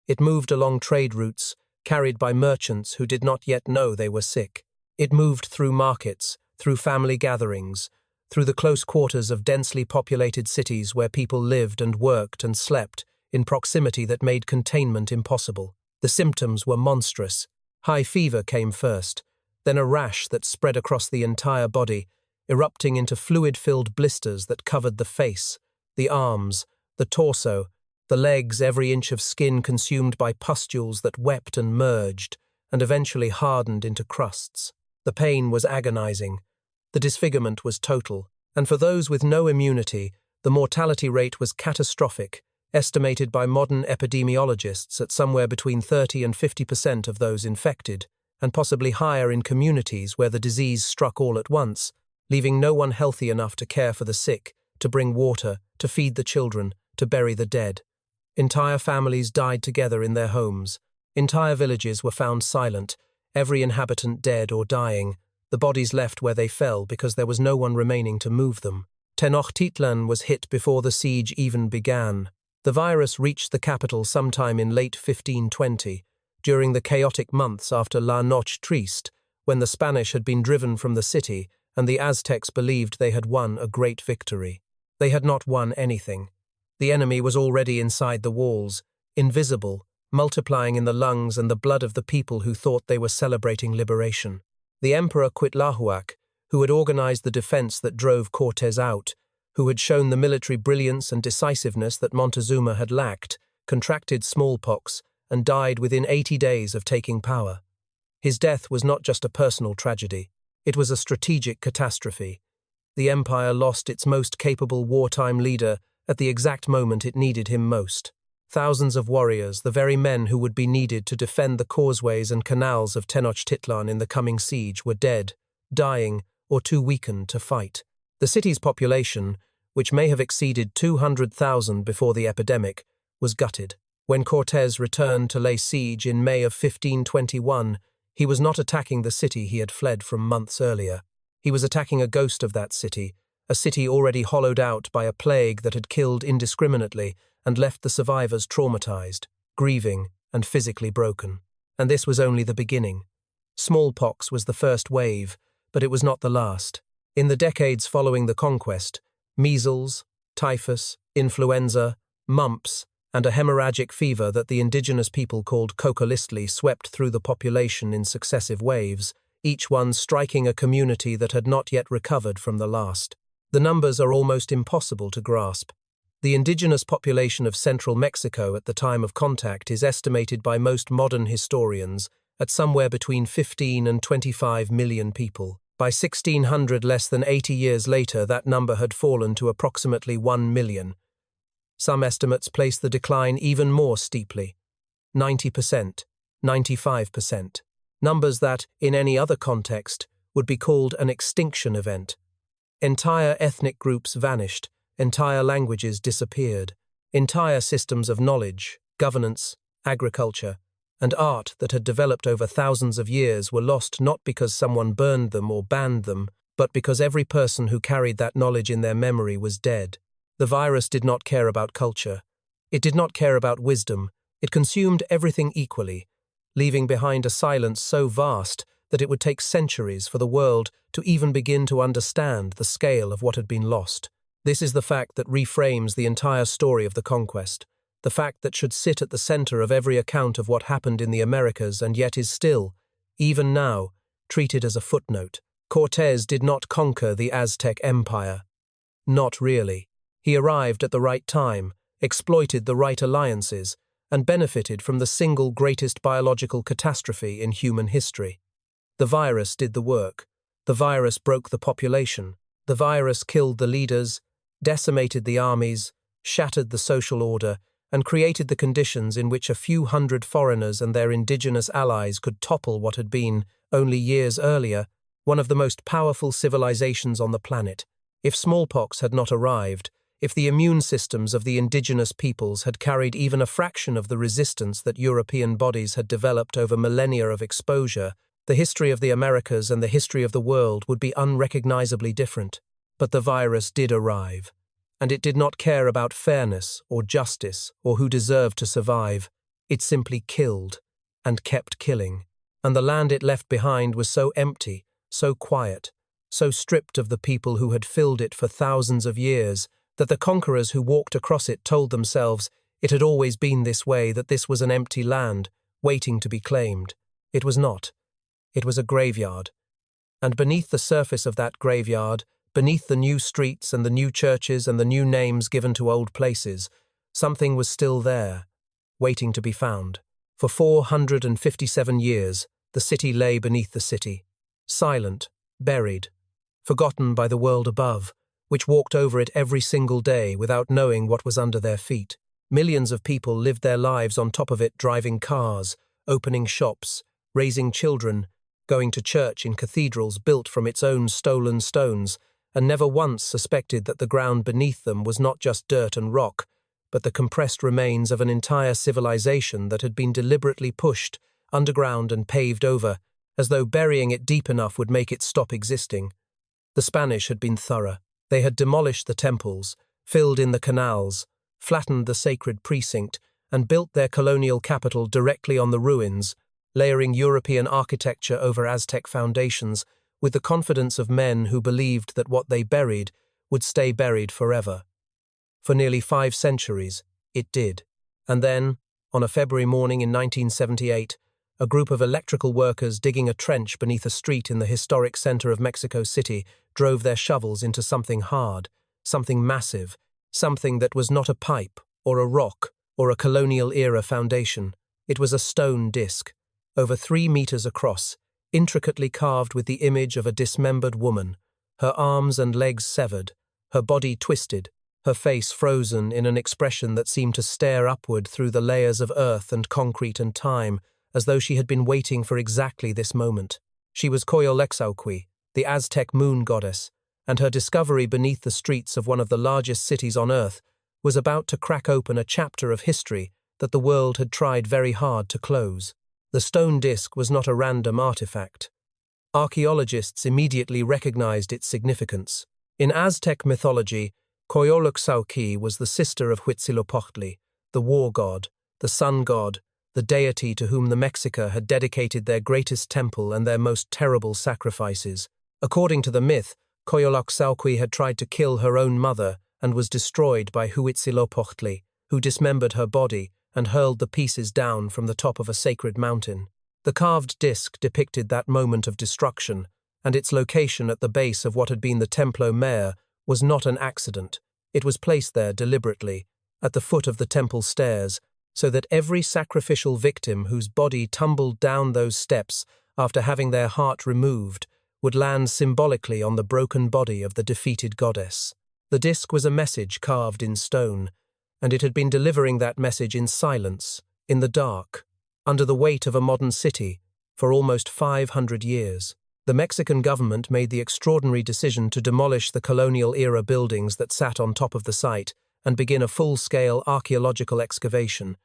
It moved along trade routes, carried by merchants who did not yet know they were sick. It moved through markets, through family gatherings, through the close quarters of densely populated cities where people lived and worked and slept in proximity that made containment impossible. The symptoms were monstrous. High fever came first, then a rash that spread across the entire body, erupting into fluid-filled blisters that covered the face, the arms, the torso, the legs, every inch of skin consumed by pustules that wept and merged, and eventually hardened into crusts. The pain was agonizing. The disfigurement was total, and for those with no immunity, the mortality rate was catastrophic, estimated by modern epidemiologists at somewhere between 30 and 50% of those infected, and possibly higher in communities where the disease struck all at once, leaving no one healthy enough to care for the sick, to bring water, to feed the children, to bury the dead. Entire families died together in their homes. Entire villages were found silent, every inhabitant dead or dying, the bodies left where they fell because there was no one remaining to move them. Tenochtitlan was hit before the siege even began. The virus reached the capital sometime in late 1520, during the chaotic months after La Noche Triste, when the Spanish had been driven from the city and the Aztecs believed they had won a great victory. They had not won anything. The enemy was already inside the walls, invisible, multiplying in the lungs and the blood of the people who thought they were celebrating liberation. The Emperor Cuitlahuac, who had organized the defense that drove Cortés out, who had shown the military brilliance and decisiveness that Montezuma had lacked, contracted smallpox and died within 80 days of taking power. His death was not just a personal tragedy, it was a strategic catastrophe. The empire lost its most capable wartime leader at the exact moment it needed him most. Thousands of warriors, the very men who would be needed to defend the causeways and canals of Tenochtitlan in the coming siege, were dead, dying, or too weakened to fight. The city's population, which may have exceeded 200,000 before the epidemic, was gutted. When Cortés returned to lay siege in May of 1521, he was not attacking the city he had fled from months earlier. He was attacking a ghost of that city, a city already hollowed out by a plague that had killed indiscriminately and left the survivors traumatized, grieving, and physically broken. And this was only the beginning. Smallpox was the first wave, but it was not the last. In the decades following the conquest, measles, typhus, influenza, mumps, and a hemorrhagic fever that the indigenous people called cocolistli swept through the population in successive waves, each one striking a community that had not yet recovered from the last. The numbers are almost impossible to grasp. The indigenous population of central Mexico at the time of contact is estimated by most modern historians at somewhere between 15 and 25 million people. By 1600, less than 80 years later, that number had fallen to approximately 1 million. Some estimates place the decline even more steeply, 90%, 95%, numbers that, in any other context, would be called an extinction event. Entire ethnic groups vanished, entire languages disappeared, entire systems of knowledge, governance, agriculture, and art that had developed over thousands of years were lost not because someone burned them or banned them, but because every person who carried that knowledge in their memory was dead. The virus did not care about culture. It did not care about wisdom. It consumed everything equally, leaving behind a silence so vast that it would take centuries for the world to even begin to understand the scale of what had been lost. This is the fact that reframes the entire story of the conquest, the fact that should sit at the center of every account of what happened in the Americas and yet is still, even now, treated as a footnote. Cortés did not conquer the Aztec Empire. Not really. He arrived at the right time, exploited the right alliances, and benefited from the single greatest biological catastrophe in human history. The virus did the work. The virus broke the population. The virus killed the leaders, decimated the armies, shattered the social order, and created the conditions in which a few hundred foreigners and their indigenous allies could topple what had been, only years earlier, one of the most powerful civilizations on the planet. If smallpox had not arrived, if the immune systems of the indigenous peoples had carried even a fraction of the resistance that European bodies had developed over millennia of exposure, the history of the Americas and the history of the world would be unrecognizably different. But the virus did arrive, and it did not care about fairness or justice or who deserved to survive. It simply killed, and kept killing. And the land it left behind was so empty, so quiet, so stripped of the people who had filled it for thousands of years, that the conquerors who walked across it told themselves, It had always been this way, that this was an empty land, waiting to be claimed. It was not. It was a graveyard. And beneath the surface of that graveyard, beneath the new streets and the new churches and the new names given to old places, something was still there, waiting to be found. For 457 years, the city lay beneath the city, silent, buried, forgotten by the world above, which walked over it every single day without knowing what was under their feet. Millions of people lived their lives on top of it, driving cars, opening shops, raising children, going to church in cathedrals built from its own stolen stones, and never once suspected that the ground beneath them was not just dirt and rock, but the compressed remains of an entire civilization that had been deliberately pushed underground and paved over, as though burying it deep enough would make it stop existing. The Spanish had been thorough. They had demolished the temples, filled in the canals, flattened the sacred precinct, and built their colonial capital directly on the ruins, layering European architecture over Aztec foundations, with the confidence of men who believed that what they buried would stay buried forever. For nearly 5 centuries, it did. And then, on a February morning in 1978, a group of electrical workers digging a trench beneath a street in the historic center of Mexico City drove their shovels into something hard, something massive, something that was not a pipe or a rock or a colonial-era foundation. It was a stone disc, over 3 meters across, intricately carved with the image of a dismembered woman, her arms and legs severed, her body twisted, her face frozen in an expression that seemed to stare upward through the layers of earth and concrete and time, as though she had been waiting for exactly this moment. She was Coyolxauhqui, the Aztec moon goddess, and her discovery beneath the streets of one of the largest cities on earth was about to crack open a chapter of history that the world had tried very hard to close. The stone disc was not a random artifact. Archaeologists immediately recognized its significance. In Aztec mythology, Coyolxauhqui was the sister of Huitzilopochtli, the war god, the sun god, the deity to whom the Mexica had dedicated their greatest temple and their most terrible sacrifices. According to the myth, Coyolxauhqui had tried to kill her own mother and was destroyed by Huitzilopochtli, who dismembered her body and hurled the pieces down from the top of a sacred mountain. The carved disc depicted that moment of destruction, and its location at the base of what had been the Templo Mayor was not an accident. It was placed there deliberately, at the foot of the temple stairs, so that every sacrificial victim whose body tumbled down those steps after having their heart removed would land symbolically on the broken body of the defeated goddess. The disc was a message carved in stone, and it had been delivering that message in silence, in the dark, under the weight of a modern city, for almost 500 years. The Mexican government made the extraordinary decision to demolish the colonial-era buildings that sat on top of the site and begin a full-scale archaeological excavation.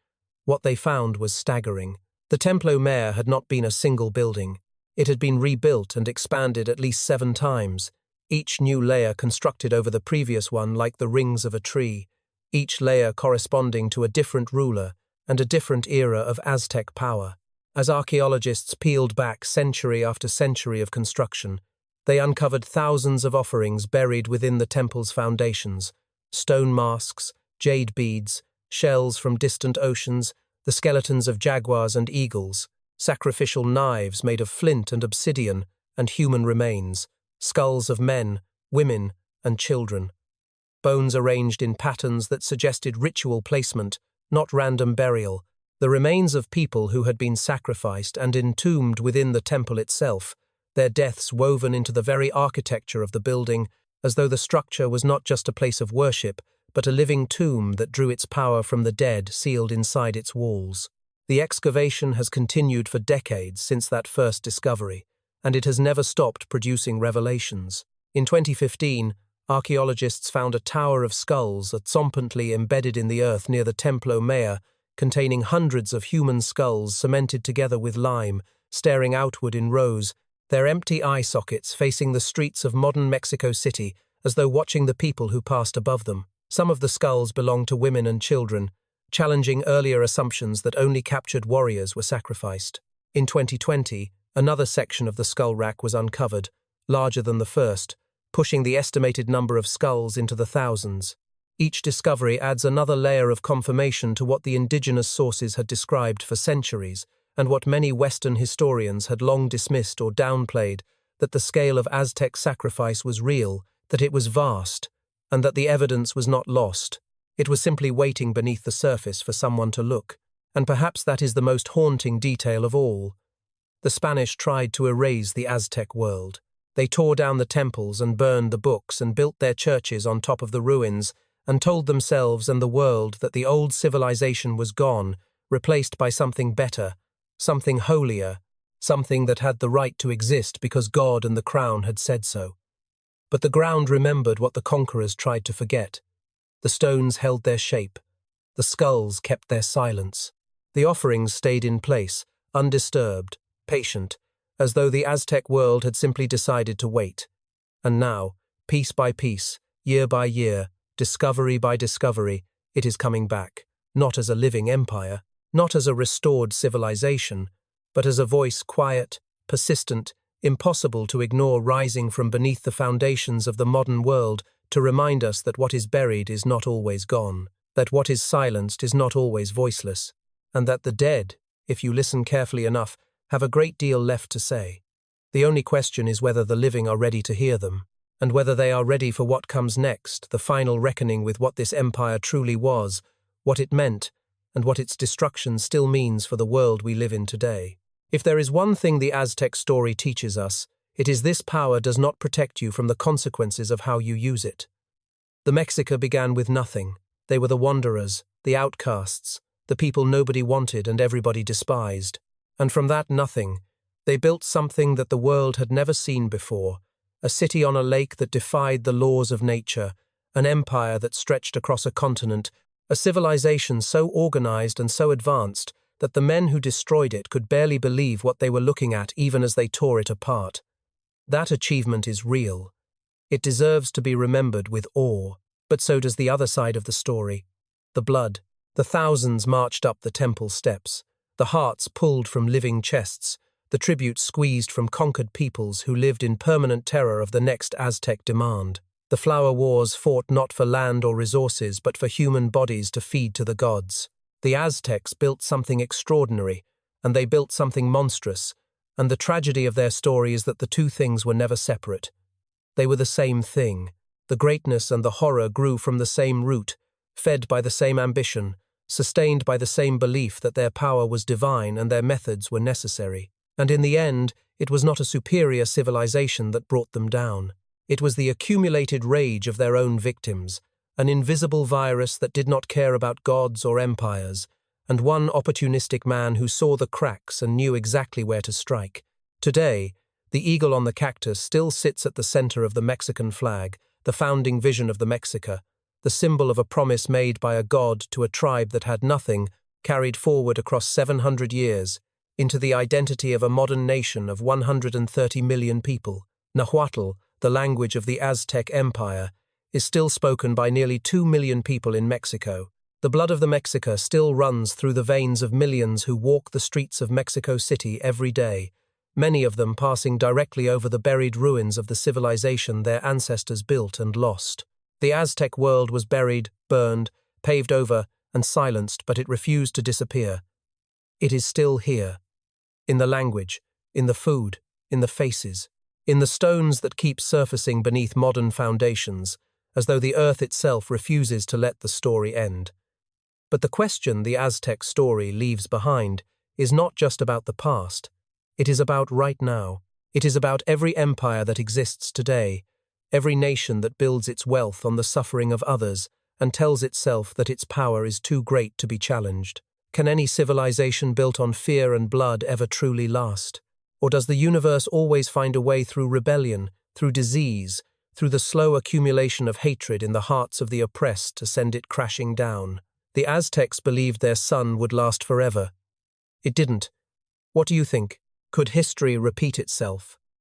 What they found was staggering. The Templo Mayor had not been a single building. It had been rebuilt and expanded at least 7 times, each new layer constructed over the previous one like the rings of a tree, each layer corresponding to a different ruler and a different era of Aztec power. As archaeologists peeled back century after century of construction, they uncovered thousands of offerings buried within the temple's foundations: stone masks, jade beads, shells from distant oceans, the skeletons of jaguars and eagles, sacrificial knives made of flint and obsidian, and human remains, skulls of men, women, and children. Bones arranged in patterns that suggested ritual placement, not random burial, the remains of people who had been sacrificed and entombed within the temple itself, their deaths woven into the very architecture of the building, as though the structure was not just a place of worship, but a living tomb that drew its power from the dead sealed inside its walls. The excavation has continued for decades since that first discovery, and it has never stopped producing revelations. In 2015, archaeologists found a tower of skulls atzompantly embedded in the earth near the Templo Mayor, containing hundreds of human skulls cemented together with lime, staring outward in rows, their empty eye sockets facing the streets of modern Mexico City, as though watching the people who passed above them. Some of the skulls belonged to women and children, challenging earlier assumptions that only captured warriors were sacrificed. In 2020, another section of the skull rack was uncovered, larger than the first, pushing the estimated number of skulls into the thousands. Each discovery adds another layer of confirmation to what the indigenous sources had described for centuries, and what many Western historians had long dismissed or downplayed, that the scale of Aztec sacrifice was real, that it was vast, and that the evidence was not lost. It was simply waiting beneath the surface for someone to look. And perhaps that is the most haunting detail of all. The Spanish tried to erase the Aztec world. They tore down the temples and burned the books and built their churches on top of the ruins and told themselves and the world that the old civilization was gone, replaced by something better, something holier, something that had the right to exist because God and the crown had said so. But the ground remembered what the conquerors tried to forget. The stones held their shape. The skulls kept their silence. The offerings stayed in place, undisturbed, patient, as though the Aztec world had simply decided to wait. And now, piece by piece, year by year, discovery by discovery, it is coming back, not as a living empire, not as a restored civilization, but as a voice quiet, persistent, impossible to ignore, rising from beneath the foundations of the modern world to remind us that what is buried is not always gone, that what is silenced is not always voiceless, and that the dead, if you listen carefully enough, have a great deal left to say. The only question is whether the living are ready to hear them, and whether they are ready for what comes next, the final reckoning with what this empire truly was, what it meant, and what its destruction still means for the world we live in today. If there is one thing the Aztec story teaches us, it is this: power does not protect you from the consequences of how you use it. The Mexica began with nothing. They were the wanderers, the outcasts, the people nobody wanted and everybody despised. And from that nothing, they built something that the world had never seen before, a city on a lake that defied the laws of nature, an empire that stretched across a continent, a civilization so organized and so advanced that the men who destroyed it could barely believe what they were looking at even as they tore it apart. That achievement is real. It deserves to be remembered with awe, but so does the other side of the story. The blood. The thousands marched up the temple steps, the hearts pulled from living chests, the tribute squeezed from conquered peoples who lived in permanent terror of the next Aztec demand. The flower wars fought not for land or resources, but for human bodies to feed to the gods. The Aztecs built something extraordinary, and they built something monstrous, and the tragedy of their story is that the two things were never separate. They were the same thing. The greatness and the horror grew from the same root, fed by the same ambition, sustained by the same belief that their power was divine and their methods were necessary. And in the end, it was not a superior civilization that brought them down. It was the accumulated rage of their own victims, an invisible virus that did not care about gods or empires, and one opportunistic man who saw the cracks and knew exactly where to strike. Today, the eagle on the cactus still sits at the center of the Mexican flag, the founding vision of the Mexica, the symbol of a promise made by a god to a tribe that had nothing, carried forward across 700 years, into the identity of a modern nation of 130 million people. Nahuatl, the language of the Aztec Empire, is still spoken by nearly 2 million people in Mexico. The blood of the Mexica still runs through the veins of millions who walk the streets of Mexico City every day, many of them passing directly over the buried ruins of the civilization their ancestors built and lost. The Aztec world was buried, burned, paved over, and silenced, but it refused to disappear. It is still here. In the language, in the food, in the faces, in the stones that keep surfacing beneath modern foundations, as though the earth itself refuses to let the story end. But the question the Aztec story leaves behind is not just about the past. It is about right now. It is about every empire that exists today, every nation that builds its wealth on the suffering of others and tells itself that its power is too great to be challenged. Can any civilization built on fear and blood ever truly last? Or does the universe always find a way through rebellion, through disease, through the slow accumulation of hatred in the hearts of the oppressed to send it crashing down? The Aztecs believed their sun would last forever. It didn't. What do you think? Could history repeat itself?